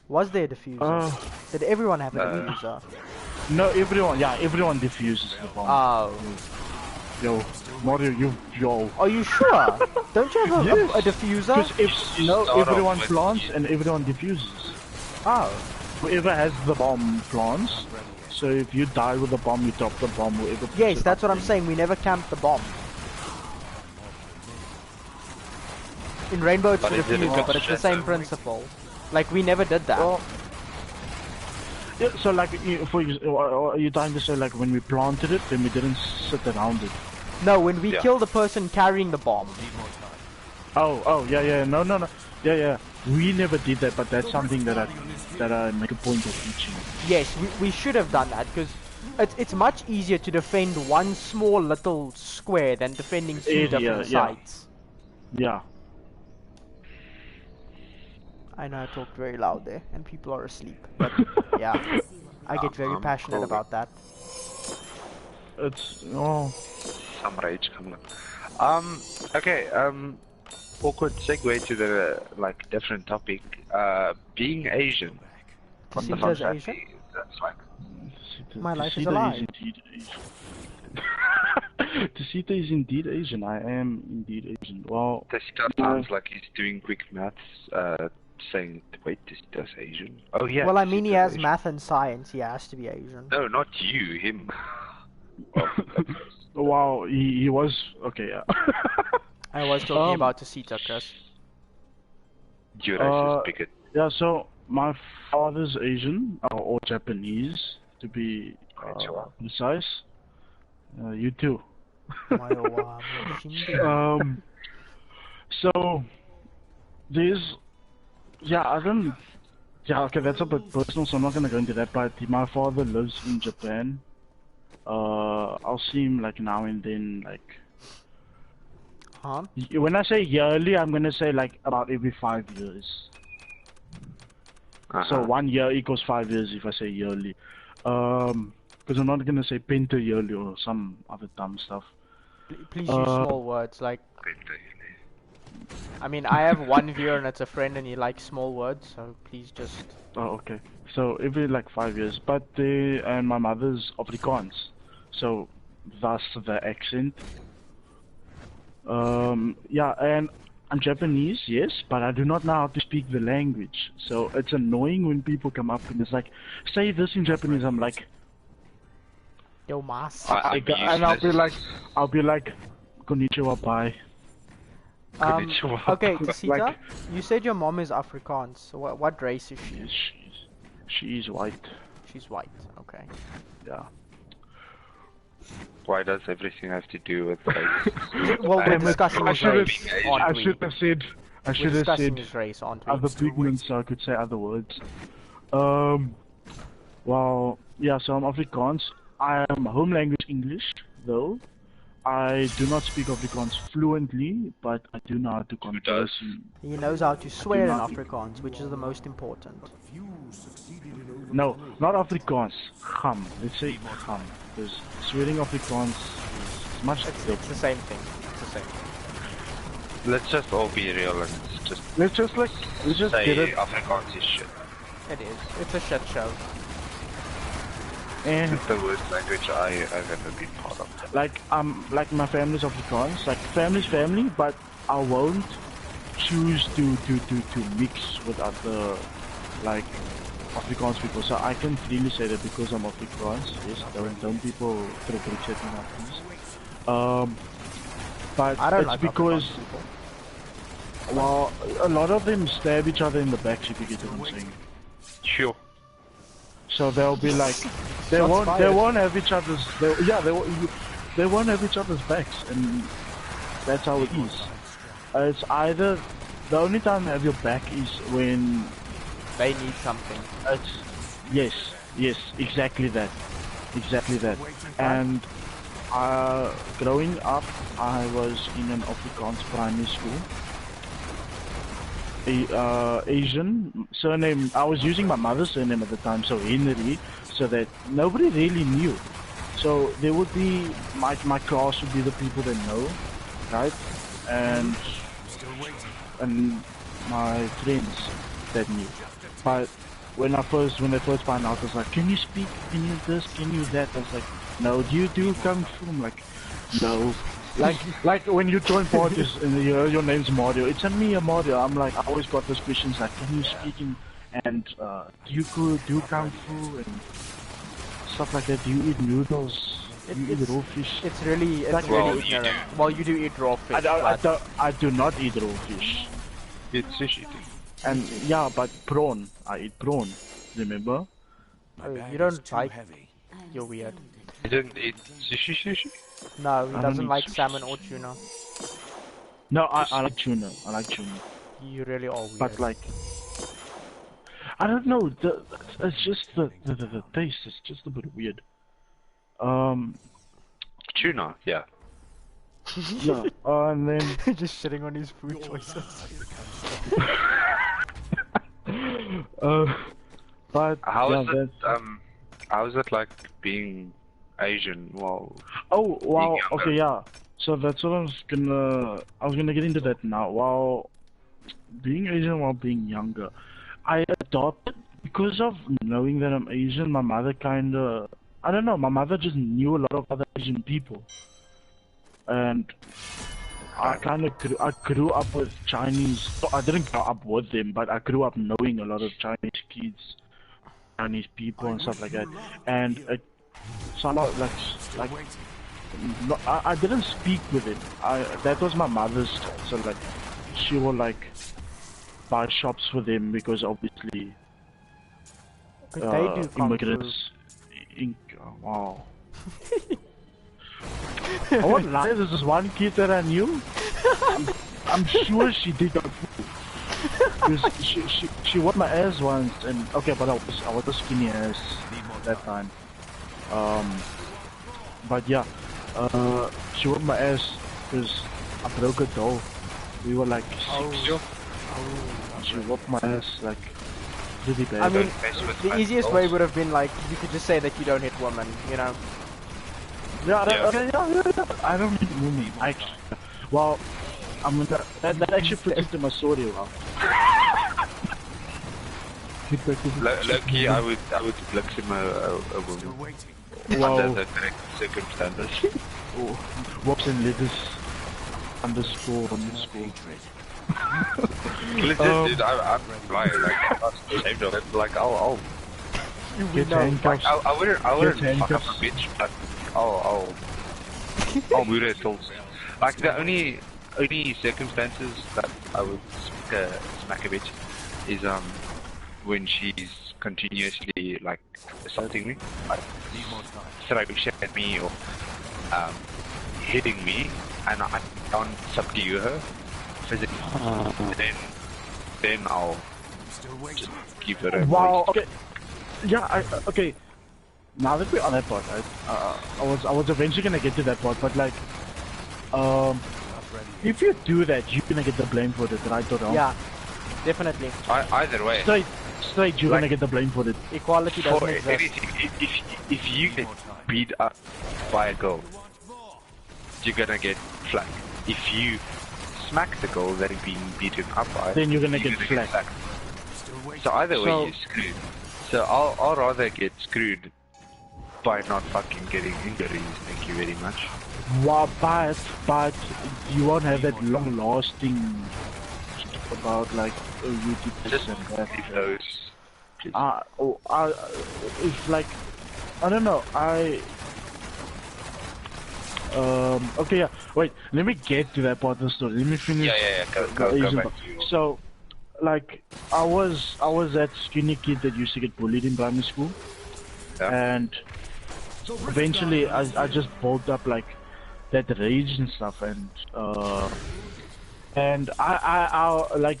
Was there a diffuser? Did everyone have a diffuser? No, everyone diffuses the bomb. Oh. Yo, Mario, yo. Are you sure? Don't you have Yes. a diffuser? Because start off everyone with plants you. and everyone diffuses. Oh. Whoever has the bomb plants. So if you die with the bomb, you drop the bomb. Whoever puts Yes, it that's up what I'm there. saying. We never camped the bomb. In Rainbow it's But the it didn't diffuser, but it's the stress same them. principle. Like, we never did that. Well, yeah, so like, are you trying to say like when we planted it, then we didn't sit around it? No, when we Yeah. kill the person carrying the bomb. Need more time. Yeah, no. Yeah. We never did that, but that's something that I make a point of teaching. Yes, we should have done that, because it's much easier to defend one small little square than defending two Area, different yeah. sites. Yeah. I know I talked very loud there, and people are asleep, but yeah, I get very I'm passionate cool. about that. It's Some rage coming up. Okay, awkward segue to the like different topic. Being Asian. What the Jacinta's fuck's that? Asian? That's like My life is a Tasita lie. is indeed Asian. Tasita is indeed Asian. I am indeed Asian. Well, Tasita sounds like he's doing quick maths, saying, wait, Tasita's Asian? Oh yeah. Well, I mean, he Tasita's has Asian. math and science. He has to be Asian. No, not you, him. Well, wow, he was okay. Yeah. I was talking about Tasita, Chris. you racist bigot. Yeah. So my father's Asian or Japanese, to be precise. You too. So there's okay, that's a bit personal, so I'm not gonna go into that. But my father lives in Japan. I'll see him like now and then, like. Huh? When I say yearly, I'm gonna say like about every 5 years. So 1 year equals 5 years if I say yearly. Because I'm not gonna say penta yearly or some other dumb stuff. Please use small words like. I mean, I have one viewer and it's a friend and he likes small words, so please just. Oh, okay. So every like 5 years, but and my mother's Afrikaans, so thus the accent. Yeah, and I'm Japanese, yes, but I do not know how to speak the language. So it's annoying when people come up and it's like, say this in Japanese. I'm like, Yo, mas. and I'll be like, konnichiwa, bye. Okay, Tasita, Like- you said your mom is Afrikaans. What race is she? Yes, she's white. She's white. Okay. Yeah. Why does everything have to do with race? Well, we're discussing his race, I aren't we? should have said. I We're should have discussing said his race, aren't we? other pigments, so I could say other words. Well, yeah. So I'm Afrikaans. I am home language English, though. I do not speak Afrikaans fluently, but I do know how to converse. He knows how to swear in Afrikaans, which is the most important. No, not Afrikaans. Gam. Let's say gam. Because swearing Afrikaans is much It's the same thing. It's the same thing. Let's just all be real and just Let's just say get it. Afrikaans is shit. It is. It's a shit show. And It's the worst language I've ever been part of. like my family's Afrikaans. Like family's family, but I won't choose to mix with other like Afrikaans people. So I can freely say that because I'm Afrikaans. Yes, don't people throw bricks at me now, please. But I don't it's like because Afrikaans people. well, a lot of them stab each other in the back. If you get what I'm saying. Sure. So they'll be like, they fired. won't have each other's, they won't have each other's backs, and that's how it is. It's either the only time they have your back is when They need something. it's yes, exactly that. And growing up, I was in an Afrikaans primary school. Asian surname. I was using my mother's surname at the time, so Henry, so that nobody really knew. So there would be my class would be the people that know, right? And my friends that knew. But when they first found out, I was like, "Can you speak? Can you this? Can you that?" I was like, "No, do you do kung fu?" I'm like, "No." Like when you join parties and your name's Mario, it's a me, Mario. I'm like, I always got those questions like, can you speak in, and do you do kung fu and stuff like that? Do you eat noodles? Do you eat raw fish? It's really Well, ignorant. Well, you do eat raw fish. I do not eat raw fish. It's sushi. And yeah, but prawn. I eat prawn. Remember? You don't like. You're weird. You didn't eat sushi? No, he I don't doesn't eat like sushi. salmon or tuna. No, I like tuna. I like tuna. You really are weird. But like, I don't know. It's just the taste. It's just a bit weird. Tuna, yeah. Yeah. And then just shitting on his food choices. but How yeah, is it? How is it like being Asian? Well, oh wow. being younger? Okay, yeah. So that's what I was gonna get into that now. While being Asian while being younger, I adopted because of knowing that I'm Asian. My mother kinda I don't know. My mother just knew a lot of other Asian people, and I grew up with Chinese. I didn't grow up with them, but I grew up knowing a lot of Chinese kids, Chinese people, and stuff like that. And somehow, like, no, I didn't speak with it. That was my mother's job. So like, she would like buy shops for them because obviously But they do Kung Fu. immigrants. Wow. I won't lie, there's this one kid that I knew. I'm sure she did Kung Fu. Because she whooped my ass once, and okay, but I was a skinny ass at that time. But yeah, she whooped my ass because I broke a doll. We were like 6. She whooped my ass like pretty bad. I mean, the easiest way would have been like, you could just say that you don't hit women, you know? Yeah, I don't need women. Well, I'm gonna, that actually fits into my story well. Lucky, I would flex him a woman. Wow. Under the correct circumstances. Whoops and letters. Underscore. Listen, dude, I'm lying. Like, I'm ashamed of it. Like, I'll Get like, handcuffs. I wouldn't fuck up handcuffs. a bitch, but I'll move it till. Like, the only circumstances that I would smack a bitch is when she's continuously like assaulting me, like throwing shit at me or hitting me, and I can't subdue her physically. Then I'll just give her a Wow. Okay. Yeah. Okay. Now that we're on that part, right? I was eventually gonna get to that part, but like, if you do that, you're gonna get the blame for it, right or wrong? Yeah, definitely. Either way. Straight, you're gonna get the blame for it. Equality doesn't For exist. anything, if you get beat up by a girl, you're gonna get flagged. If you smack the girl that is being beaten up by, Then you're gonna get flagged. So either way, So- you're screwed. So I'll rather get screwed by not fucking getting injuries. Thank you very much. Wow, but you won't have that long-lasting about like you did this Just and that. leave those. Please. If like, I don't know, okay, yeah, wait, let me get to that part of the story. Let me finish. Yeah. the Go Asian back part. to you. So, like, I was that skinny kid that used to get bullied in primary school, Yeah. and eventually I just built up like that rage and stuff, and I like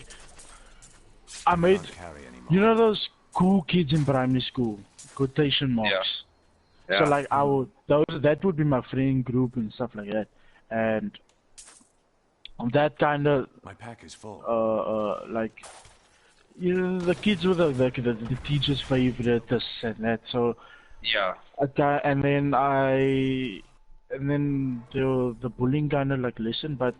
I made, you know, those cool kids in primary school, quotation marks. Yeah. So like that would be my friend group and stuff like that, and that kind of My pack is full. like, you know, the kids were the teacher's favorite, this and that. So Yeah. okay, and then the bullying kind of like lessened, but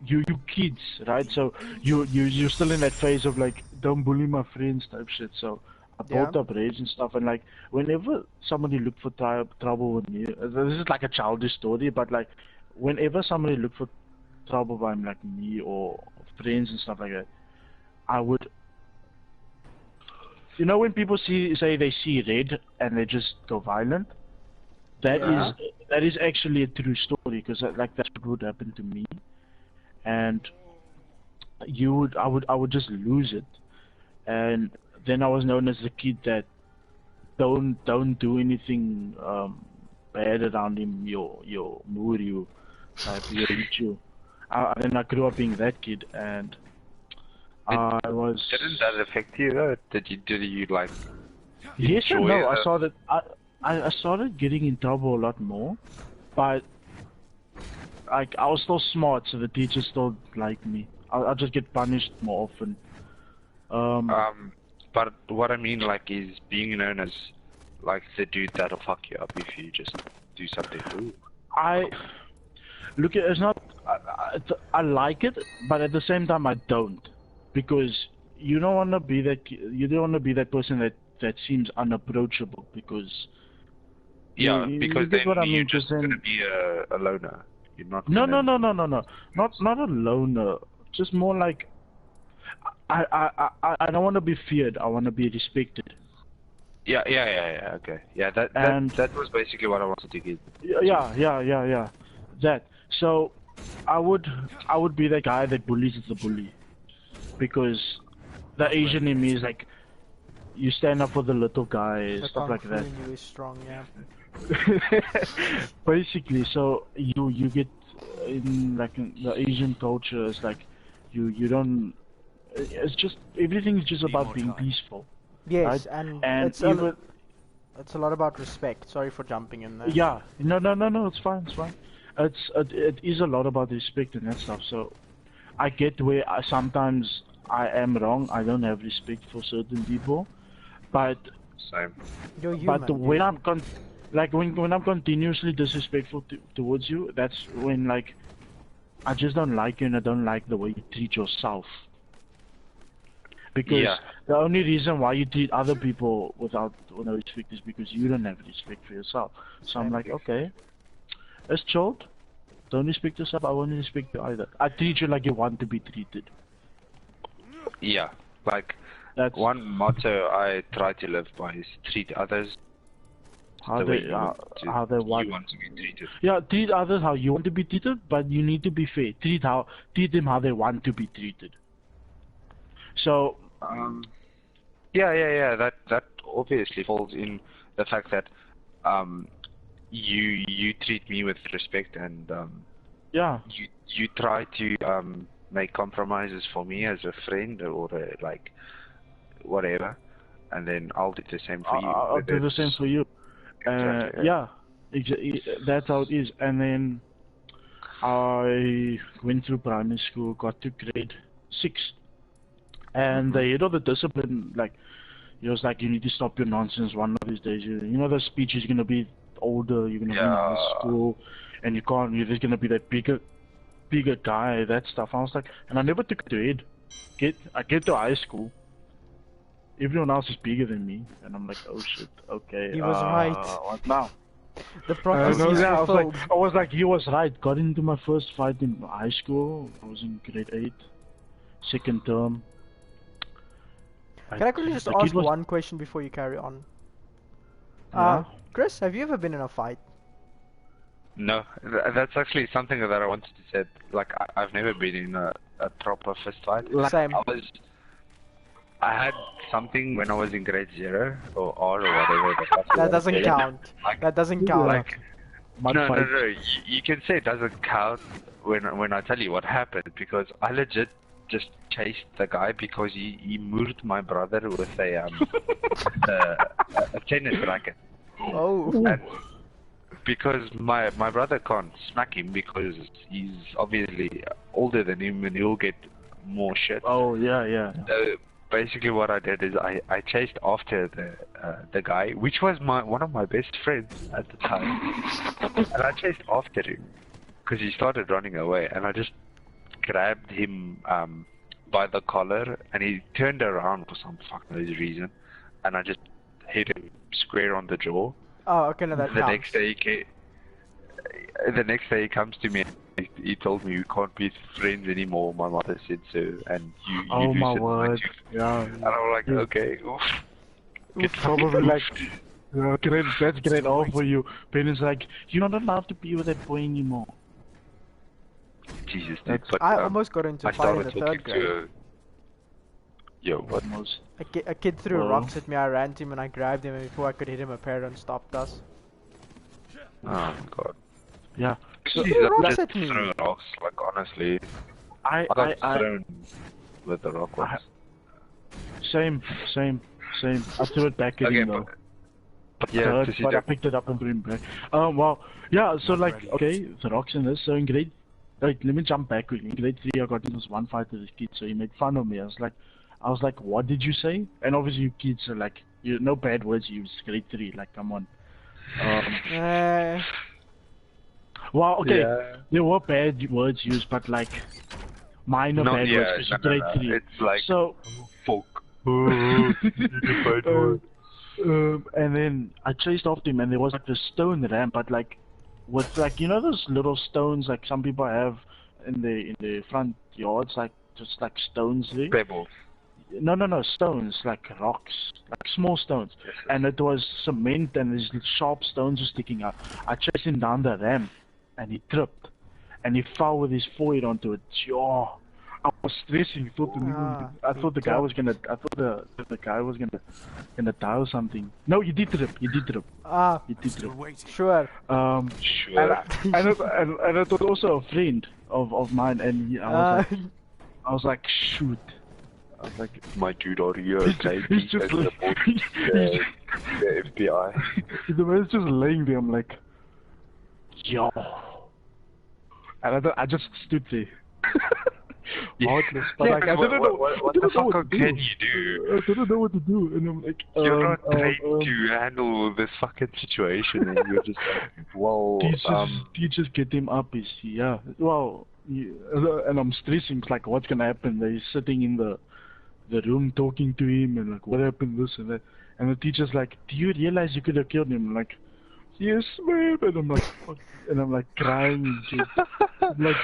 you kids, right? So you're still in that phase of like, don't bully my friends type shit. So I built up rage and stuff, and like whenever somebody looked for trouble with me, this is like a childish story, but like whenever somebody looked for trouble by like me or friends and stuff like that, I would, you know, when people say they see red and they just go violent, that is actually a true story, because like that's what would happen to me, and I would just lose it, and then I was known as the kid that don't do anything bad around him, yo Muriu type, yo Ichu. Then I grew up being that kid, and I was. Didn't that affect you though? Did you like? Yes and enjoy no. I it? saw that I started getting in trouble a lot more, but like I was still smart, so the teachers still liked me. I'll just get punished more often. But what I mean, like, is being known as like the dude that'll fuck you up if you just do something. Ooh. Look, it's not. I like it, but at the same time I don't, because you don't want to be that. You don't want to be that person that seems unapproachable, because Yeah, you because get then what I you're mean, just then- gonna be a loner. You're not. No, gonna... not a loner. Just more like I don't want to be feared. I want to be respected. Yeah. Okay. Yeah, And- that was basically what I wanted to get. Yeah. That. So, I would be the guy that bullies the bully, because the Asian in me is like, you stand up for the little guy, The stuff kung like fu that. in you is strong, yeah. Basically, so you get in like in the Asian culture, it's like you don't. It's just everything is just Need about more being time. peaceful. Yes, Right? and, And it's even a lot about respect. Sorry for jumping in there. yeah, no, it's fine. It is a lot about respect and that stuff. So I get where sometimes I am wrong. I don't have respect for certain people, but Same. You're human. but when I'm when I'm continuously disrespectful towards you, that's when like I just don't like you and I don't like the way you treat yourself. Because Yeah. the only reason why you treat other people without no respect is because you don't have respect for yourself. So I'm like, okay, it's chilled. Don't respect yourself, I won't respect you either. I treat you like you want to be treated. Yeah, like That's one motto I try to live by is treat others how the way they you want to, how they want. you want to be treated. Yeah, treat others how you want to be treated, but you need to be fair. Treat them how they want to be treated. So Yeah. That obviously falls in the fact that you treat me with respect and yeah, you try to make compromises for me as a friend or like whatever, and then I'll do the same for you. I'll do the same for you. Exactly, Yeah, that's how it is. And then I went through primary school, got to grade 6, and the head of the discipline, like, he was like, you need to stop your nonsense one of these days. You know the speech is gonna be older, you're gonna be in high school, and you're just gonna be that bigger guy, that stuff. I was like, and I never took it to head. I get to high school, everyone else is bigger than me, and I'm like, oh shit, okay. He was right. What now? The prophecy is I fulfilled. was like, he was right. Got into my first fight in high school. I was in grade 8, second term. Can I quickly just ask one question before you carry on? Yeah? Chris, have you ever been in a fight? No, that's actually something that I wanted to say. Like, I've never been in a proper fist fight. Same. I had something when I was in grade 0 or R or whatever. That doesn't count. That doesn't count. Like, no. You can say it doesn't count when I tell you what happened, because I legit just chased the guy because he moved my brother with a tennis racket. Oh. And because my brother can't smack him because he's obviously older than him and he'll get more shit. Oh, yeah. Basically what I did is I chased after the guy, which was one of my best friends at the time. And I chased after him because he started running away, and I just grabbed him by the collar, and he turned around for some fucking reason, and I just hit him square on the jaw. Oh, okay, no, that The counts. next day he comes to me and he told me we can't be friends anymore. My mother said so, and you Oh my loosened my word. tooth. Yeah. And I'm like, okay, oof. Get Probably like, that's great all for you. Parents like, you're not allowed to be with that boy anymore. Jesus, dude. But, I almost got into I a fight in started the talking 3rd grade. to Yo, what? Almost. A kid threw Oh. rocks at me, I ran to him and I grabbed him, and before I could hit him, a parent stopped us. Oh my god. Yeah. Who Jeez, rocks just at me? throw rocks, like honestly. I I got thrown with the rock once. Same. I threw it back at Okay, him though. but yeah, Hurt, to see but I that. picked it up and threw him back. Well, yeah, so like, okay, the rocks in this, so in grade, like, let me jump back quickly. In grade 3, I got into this one fight with this kid, so he made fun of me. I was like, what did you say? And obviously you kids are like, no bad words used, grade 3, like, come on. Well, okay, Yeah. there were bad words used, but like, minor No, bad yeah, words, because grade 3. It's like, So, fuck. Oh, you need to fight more. And then I chased after him, and there was like this stone ramp, but like with like you know those little stones like some people have in the front yards, like just like stones there. Pebbles. No, stones like rocks, like small stones, and it was cement, and these sharp stones were sticking out. I chased him down the ramp, and he tripped, and he fell with his forehead onto it. Yeah. I was stressing. I thought the guy was gonna. I thought the guy was gonna die or something. No, he did trip. He did trip. He did Still trip. waiting. Sure. Sure. And it was also a friend of mine, and I was like, shoot. I was like, My dude, are you okay? he's just like, the FBI. the man's just laying there. I'm like, yo. And I just stood there. Heartless, but like, I didn't know what the fuck can you do? I didn't know what to do, and I'm like, You're not trained to handle this fucking situation, and you're just like, whoa. Teachers get him up, is yeah. Well, and I'm stressing. It's like, what's gonna happen? They're sitting in the room talking to him, and like, what happened, this and that. And the teacher's like, do you realize you could have killed him? I'm like, yes, ma'am. And I'm like, fuck. And I'm like crying and shit. I'm like.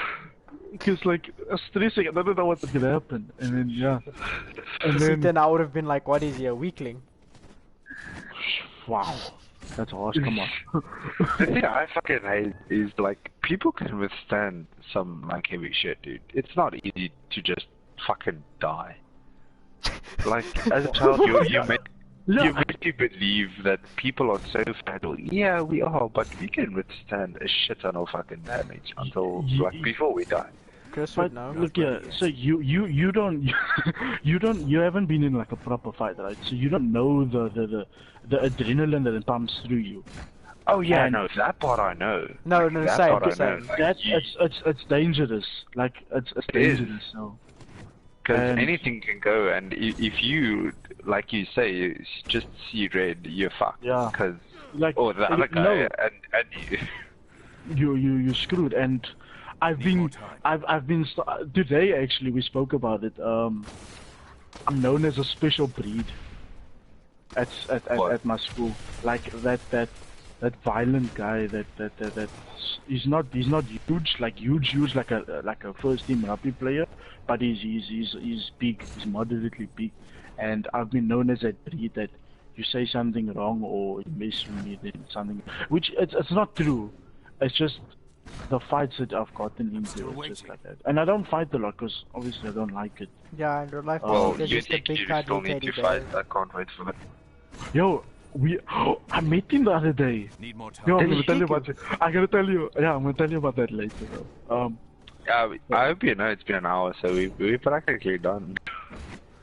Because like stressing, I don't know what's gonna happen, and then yeah, and Then I would have been like, what is he, a weakling? Wow, that's harsh. Come on. The thing I fucking hate is like people can withstand some like heavy shit, dude. It's not easy to just fucking die. Like as a child, you make you believe that people are so fragile. Yeah, we are, but we can withstand a shit ton of fucking damage until like before we die. Chris But would know. look, yeah. So you don't you haven't been in like a proper fight, right? So you don't know the adrenaline that pumps through you. Oh yeah, And no, that part I know. No, That same, part I same. know. That it's dangerous. Like it's dangerous. So. Because And- anything can go, and if you, like you say, you just see red, you're fucked. Yeah. Because, Like or the other guy, no. and you, you screwed. And I've been today actually we spoke about it. I'm known as a special breed at my school. Like that violent guy that he's not huge like a first team rugby player, but he's big. He's moderately big, and I've been known as that breed that you say something wrong or you mess with me, then something, which it's not true. It's just the fights that I've gotten into, it's just like that. And I don't fight a lot because obviously I don't like it. Yeah, in real life, well, they're you just a think big you cuddly still need teddy to bear. fight. I can't wait for that. Yo, I met him the other day. Need more time. Yo, I'm Did gonna he tell you kick about it. I'm gonna tell you. Yeah, I'm gonna tell you about that later. Though. I hope you know it's been an hour, so we're practically done.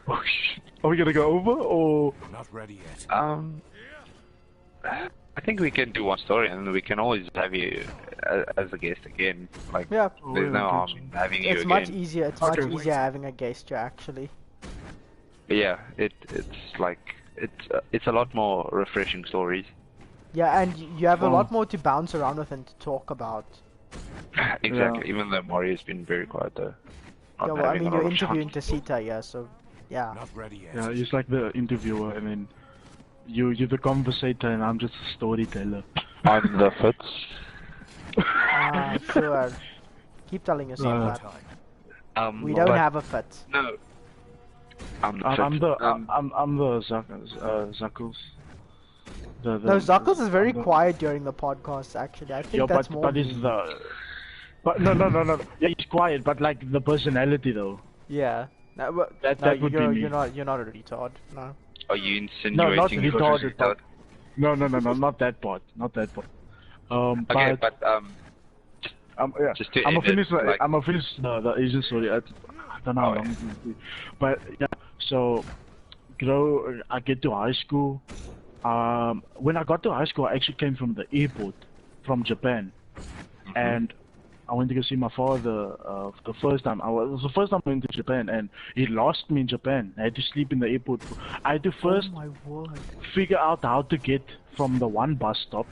Oh, shit. Are we gonna go over or? Not ready yet. I think we can do one story, and we can always have you as a guest again. Like, Yeah. there's no harm in having you It's again. much easier. It's much Okay. easier having a guest actually. Yeah, it's like it's a lot more refreshing stories. Yeah, and you have a lot more to bounce around with and to talk about. Exactly. Even though Mario's been very quiet though. Not Yeah, well, I having mean, a lot you're of interviewing chance. Tasita, yeah, so yeah. Not ready yet. Yeah, he's like the interviewer, and then you're the conversator, and I'm just a storyteller. I'm the Fitz. Ah, sure. Keep telling yourself that. We don't have a fit. No. I'm the I'm Fitz. the I'm the Zuckles. No, Zuckles is very quiet during the podcast. Actually, I think Yeah, that's but more. but he's the. But no. Yeah, he's quiet, but like the personality though. Yeah. No, but, That no, would be me. you're not a retard. No. Are you No, not insinuating retarded. retard? No, not that part. Not that part. Okay, but yeah, just to I'm end gonna finish. it, like- I'm gonna finish the Asian story. I don't know how Oh, long it's gonna be. But yeah, so I get to high school. When I got to high school, I actually came from the airport from Japan, and I went to go see my father the first time. It was the first time I went to Japan, and he lost me in Japan. I had to sleep in the airport. I had to first Oh my word. figure out how to get from the one bus stop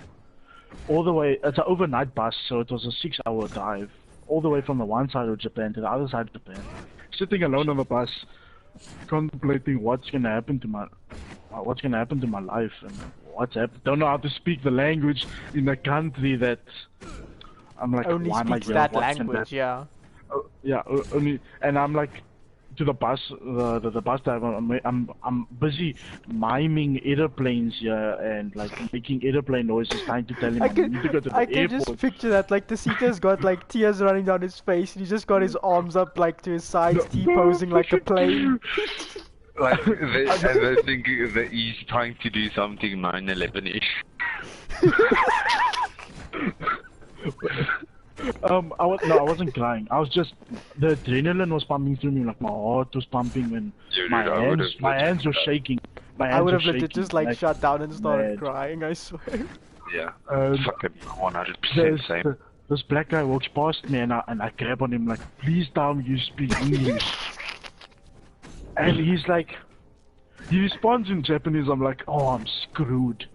all the way. It's an overnight bus, so it was a 6-hour drive all the way from the one side of Japan to the other side of Japan. Sitting alone on the bus, contemplating what's gonna happen to my what's gonna happen to my life and what's happened. Don't know how to speak the language in a country that I'm like, Only why am I speaks here? that What's in language, that? yeah. Yeah, only, and I'm like, to the bus, the bus driver, I'm busy miming airplanes here and like making airplane noises, trying to tell him I need to go to the I can airport. just picture that, like the seeker's got like tears running down his face and he's just got his arms up like to his sides, T-posing like a plane. Like, they think that he's trying to do something 9/11-ish. I wasn't crying. I was just, the adrenaline was pumping through me, like my heart was pumping and my hands were shaking. I would have legit just like shut down and started mad. crying, I swear. Yeah, fucking 100% same. This black guy walks past me and I grab on him like, please tell me you speak English. And he's like, he responds in Japanese. I'm like, oh, I'm screwed.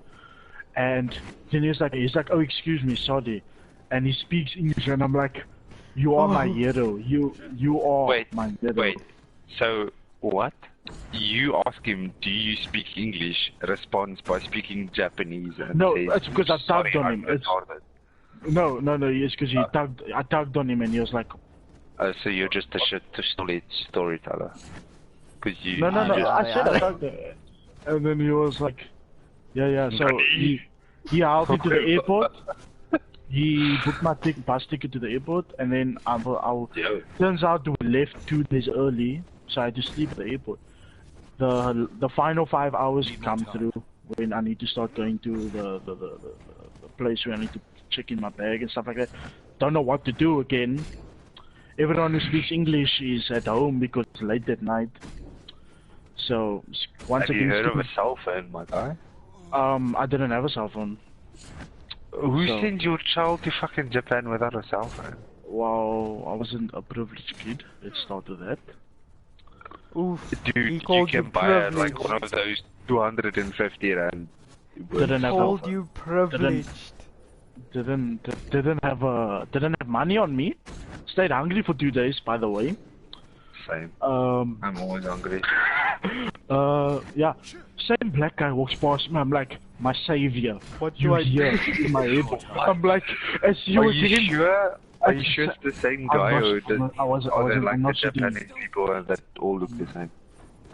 And then he's like, oh, excuse me, sorry. And he speaks English, and I'm like, you are my hero. You are my hero. Wait, so what? You ask him, do you speak English? Responds by speaking Japanese. And No, says, it's because I tugged on him. I'm retarded. No, it's because I tugged on him, and he was like, so you're just a shit storyteller. Cause you. no, I said I yeah. tugged him. And then he was like, yeah. So he helped me to the airport. He booked my bus ticket to the airport, and then turns out we left 2 days early, so I had to sleep at the airport. The final 5 hours come through when I need to start going to the place where I need to check in my bag and stuff like that. Don't know what to do again. Everyone who speaks English is at home because it's late at night. So once Have you heard of a cell phone, my guy? I didn't have a cell phone. Who sent your child to fucking Japan without a cell phone? Well, I wasn't a privileged kid. Let's start with that. Oof, Dude, he you called you can buy like privileged. one of those 250 rand. Didn't have Called you privileged. didn't have money on me. Stayed hungry for 2 days, by the way. Same. I'm always hungry. Yeah. Same black guy walks past me. I'm like, my savior. What do You I here do? in my head. I'm like, as you Are were you getting. sure? Are you sure it's the same guy, or are they like the shooting. Japanese people that all look the same?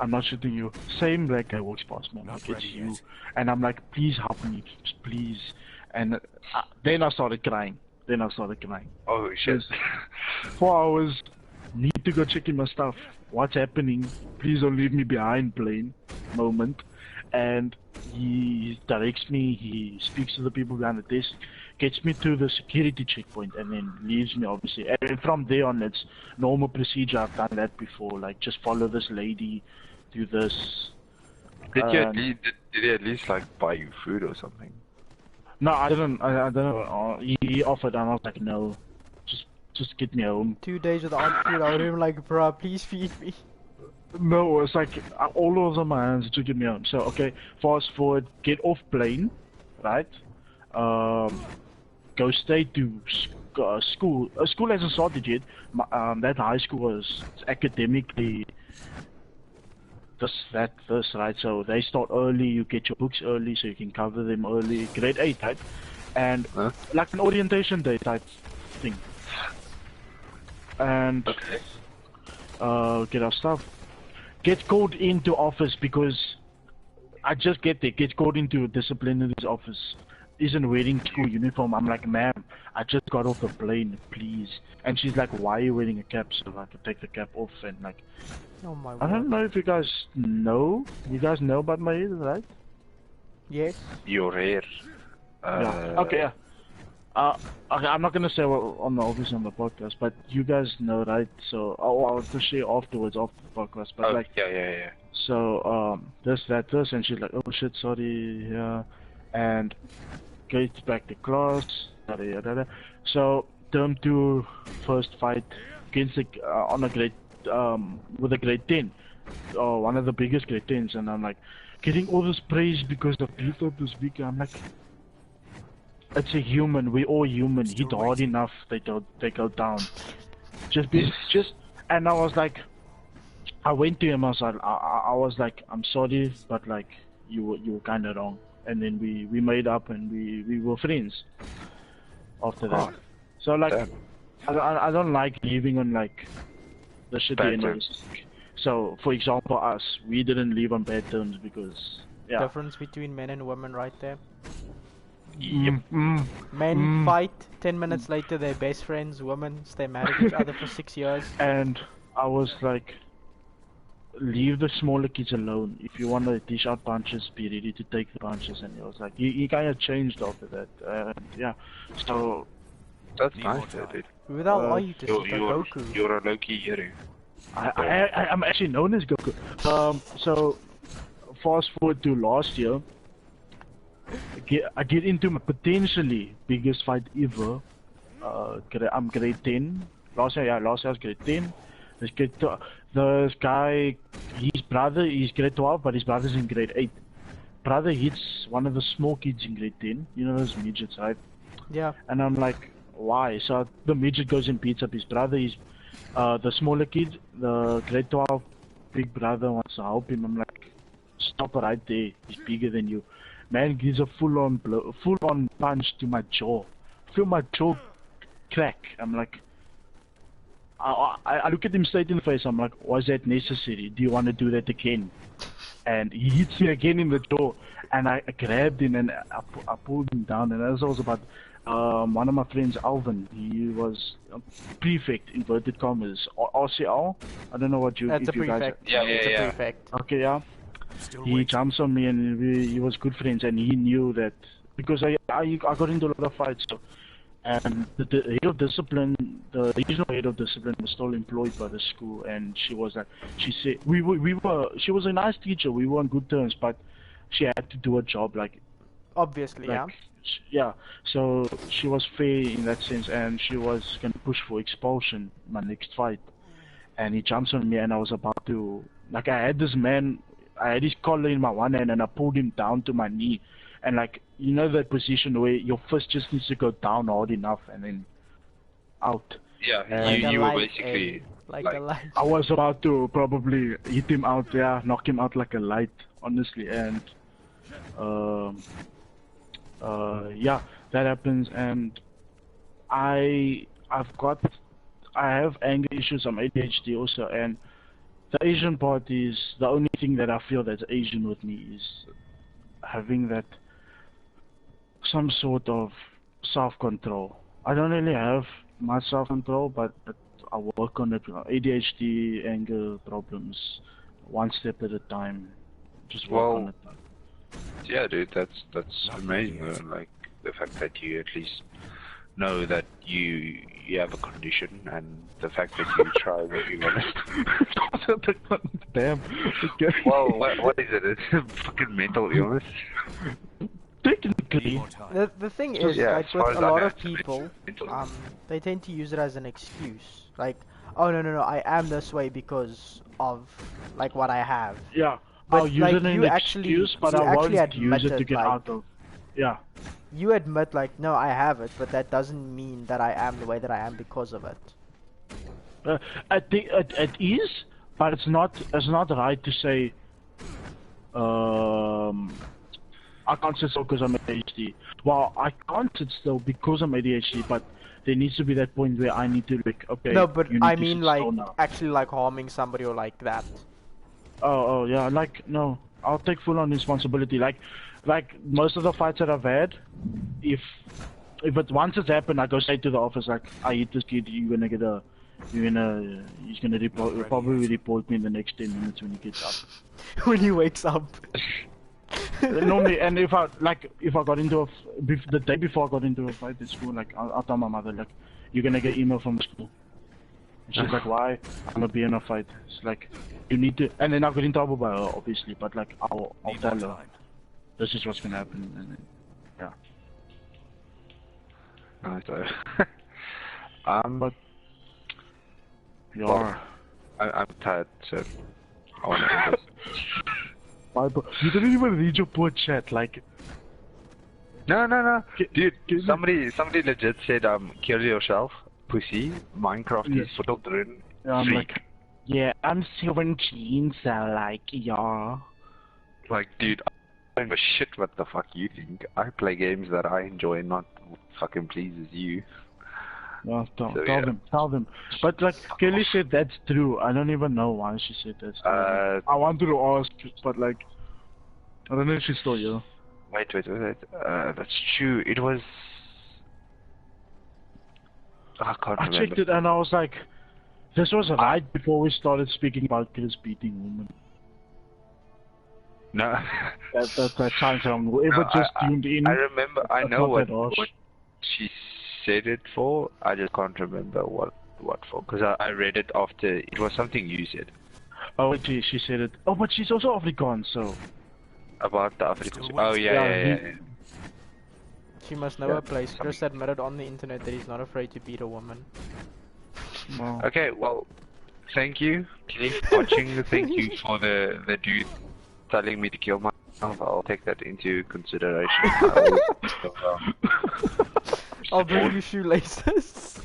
I'm not shooting you. Same black guy walks past me. I'm like, it's you. And I'm like, please help me, please. And then I started crying. Oh shit. 4 hours. Need to go check in my stuff. What's happening? Please don't leave me behind, plane. Moment. And he directs me. He speaks to the people behind the desk. Gets me to the security checkpoint and then leaves me, obviously. And from there on, it's normal procedure. I've done that before. Like, just follow this lady, do this. Did he at least like buy you food or something? No, I didn't. I don't know. He offered, and I was like, no. Just get me home. 2 days without food, I would have been like, bruh, please feed me. No, it's like all over my hands to get me home. So, okay, fast forward, get off plane, right? Go straight to school. School hasn't started yet. That high school was academically this, right? So they start early, you get your books early so you can cover them early. Grade 8, right? And like an orientation day type thing. And get our stuff. Get called into office because I just get there. Get called into disciplinary's office. Isn't wearing school uniform. I'm like, ma'am, I just got off the plane, please. And she's like, why are you wearing a cap? So I could take the cap off and like. Oh my I don't know if you guys know. You guys know about my hair, right? Yes. Your hair. Yeah. Okay. Yeah. Okay, I'm not gonna say on the office on the podcast, but you guys know, right? So I'll have to share afterwards after the podcast. But like, yeah. So this, and she's like, oh shit, sorry, yeah, and gets back to class. So term 2 first fight against on a grade with a grade 10, one of the biggest grade 10s, and I'm like getting all this praise because of beat up this week. I'm like, it's a human. We all human. Hit hard enough, they go down. And I was like, I went to him. I was like, I'm sorry, but like, you were kind of wrong. And then we made up and we were friends after that. So like, Damn. I don't like leaving on like the shitty Bad endings. So for example, us, we didn't leave on bad terms because Difference between men and women right there. Yep. Men fight, 10 minutes later they're best friends, women stay mad at each other for 6 years. And I was like, leave the smaller kids alone. If you want to dish out punches, be ready to take the punches. And he was like, he kind of changed after that. Yeah, so That's nice, dude. Who the hell are you to see Goku? You're a low-key hero. I'm actually known as Goku. So fast forward to last year, I get into my potentially biggest fight ever. I'm grade 10. Last year I was grade 10. This guy, his brother is grade 12, but his brother's in grade 8. Brother hits one of the small kids in grade 10. You know those midgets, right? Yeah. And I'm like, why? So the midget goes and beats up his brother. He's the smaller kid, the grade 12 big brother wants to help him. I'm like, stop right there. He's bigger than you. Man gives a full-on punch to my jaw. Feel my jaw crack. I'm like, I look at him straight in the face. I'm like, was that necessary? Do you want to do that again? And he hits me again in the jaw. And I grabbed him and I pulled him down. And that was about one of my friends, Alvin. He was a prefect, inverted commas, RCL. I don't know what you. That's if a you prefect. guys. Yeah. It's a prefect. Okay, yeah. He jumps on me and he was good friends, and he knew that because I got into a lot of fights. So, and the head of discipline, the regional head of discipline, was still employed by the school, and she was like, she said she was a nice teacher. We were on good terms, but she had to do a job like. Obviously, yeah. Yeah, so she was fair in that sense, and she was gonna push for expulsion my next fight. And he jumps on me, and I was about to, like, I had this man, I had his collar in my one hand, and I pulled him down to my knee, and like, you know that position where your fist just needs to go down hard enough, and then out. Yeah, Like a you were light, basically like a light. I was about to probably hit him out, yeah, knock him out like a light, honestly, and yeah, that happens, and I have anger issues, I'm ADHD also, and the Asian part is the only thing that I feel that's Asian with me is having that some sort of self-control. I don't really have much self-control, but I work on it. ADHD, anger problems, one step at a time. Just work on it. Yeah, dude, that's amazing. Like the fact that you at least know that you have a condition, and the fact that you try what you want. Damn. Well, what is it? It's a fucking mental illness. Technically. The thing is, Yeah, like as with far as a I lot know, of it's people, mental. they tend to use it as an excuse. Like, oh no, I am this way because of like what I have. Yeah. But, I'll use like, it as you an actually- excuse, but you I won't actually use it to admitted, get like- out of. Yeah. You admit like, no, I have it, but that doesn't mean that I am the way that I am because of it. I think it is, but it's not right to say. I can't sit still because I'm ADHD. Well, I can't sit still because I'm ADHD, but there needs to be that point where I need to like, okay. No, but you need I to mean sit like still now. actually like harming somebody or like that. Oh yeah, like no, I'll take full on responsibility. Like most of the fights that I've had, if once it's happened, I go straight to the office like, I hit this kid, he's gonna probably report me in the next 10 minutes when he gets up. When he wakes up. Normally, and if I got into the day before I got into a fight at school, like I'll tell my mother like, you're gonna get email from school. And she's like, why? I'm gonna be in a fight. It's like, you need to, and then I'll get in trouble by her, obviously, but like I'll tell her, this is what's gonna happen, and then, yeah. So, But well, I'm tired, so I want to end this. You didn't even read your poor chat, like. No. Dude, somebody legit said, kill yourself, pussy, Minecraft is for children. Yeah, I'm freak. like, yeah, I'm 17, so like, yeah. Like, dude, don't give a shit what the fuck you think. I play games that I enjoy, not what fucking pleases you. No, So, tell them. But like Kelly said, that's true. I don't even know why she said that's true. I wanted to ask, but like, I don't know if she's still here. Wait. That's true. It was. I can't I remember. checked it and I was like, this was right before we started speaking about Chris beating women. No. That time from whoever just tuned in. I remember. I know not what that harsh. she said it for. I just can't remember what for. Because I read it after. It was something you said. Oh, wait, she said it. Oh, but she's also Afrikaans, so. About the Africans. Oh yeah. She must know her place. Chris admitted on the internet that he's not afraid to beat a woman. No. Okay, well, thank you. Keep watching. Thank you for the dude telling me to kill myself. I'll take that into consideration. I'll bring you shoelaces.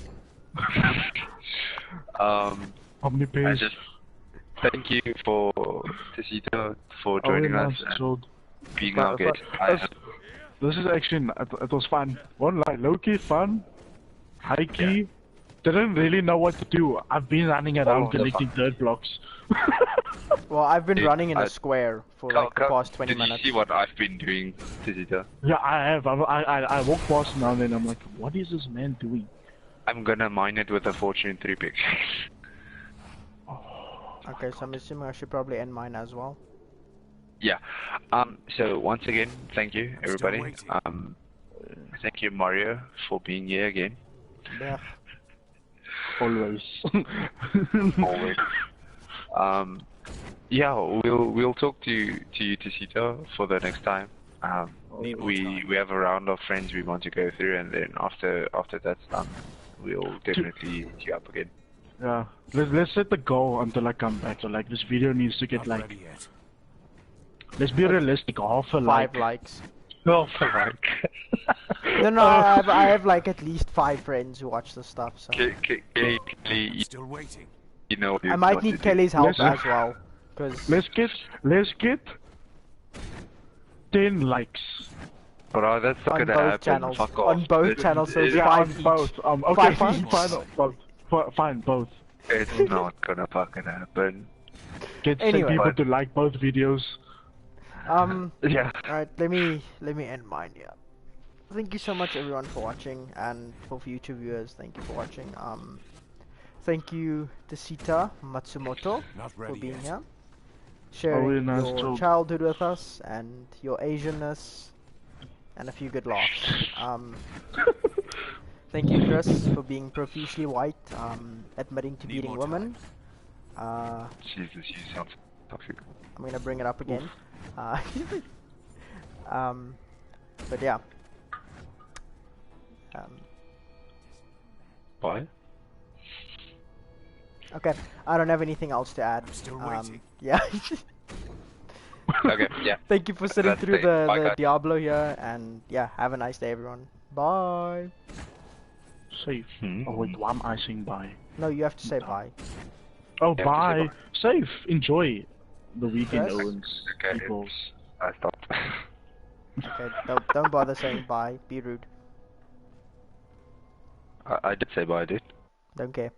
How many I pages? just thank you for Tessito for joining us and being our guest. This is actually, it was fun. One like low-key fun, high-key, didn't really know what to do. I've been running around collecting dirt blocks. Well, I've been running in a square for like the past 20 minutes. Did you see what I've been doing, Tessito? Yeah, I have. I walk past now and then I'm like, what is this man doing? I'm gonna mine it with a Fortune 3 pick. Okay, so I'm assuming I should probably end mine as well. Yeah. So once again, thank you everybody. Thank you Mario for being here again. Yeah. Always. Always. Yeah, we'll talk to you Tessito for the next time. We have a round of friends we want to go through, and then after that's done, we'll definitely hit you up again. Yeah. Let's set the goal until I come back. So like this video needs to get like. Let's be realistic. Half a like. 5 likes. Half a like. No, I have like at least 5 friends who watch this stuff. So Kelly, Still waiting. you know. I might need Kelly's help Listen. as well, cause Let's get 10 likes. Bro, that's not on gonna both happen. channels, Fuck off. on both channels, so it's Yeah, 5 on each. both. Okay, 5 fine, each. fine, both. It's not gonna fucking happen. Get 10 Anyway. people to like both videos. Yeah. Alright, let me end mine here. Thank you so much everyone for watching, and for future viewers, thank you for watching. Thank you Tessito Matsumoto Not for ready being yet. here, sharing really nice your talk. childhood with us and your Asianness and a few good laughs. Thank you Chris for being profusely white, admitting to Need beating more women. Jesus, you sound toxic. I'm gonna bring it up again. But yeah. Bye. Okay, I don't have anything else to add. Still waiting. Yeah. Okay, yeah. Thank you for sitting That's through it. Bye, the guys. Diablo here, and yeah, have a nice day everyone. Bye. Safe. Oh wait, why am I saying bye? No, you have to say bye. Oh, Yeah, bye. just say Safe. Enjoy the weekend, Yes. Owens. Okay, People. I stopped. Okay, don't bother saying bye. Be rude. I did say bye, dude. Don't care.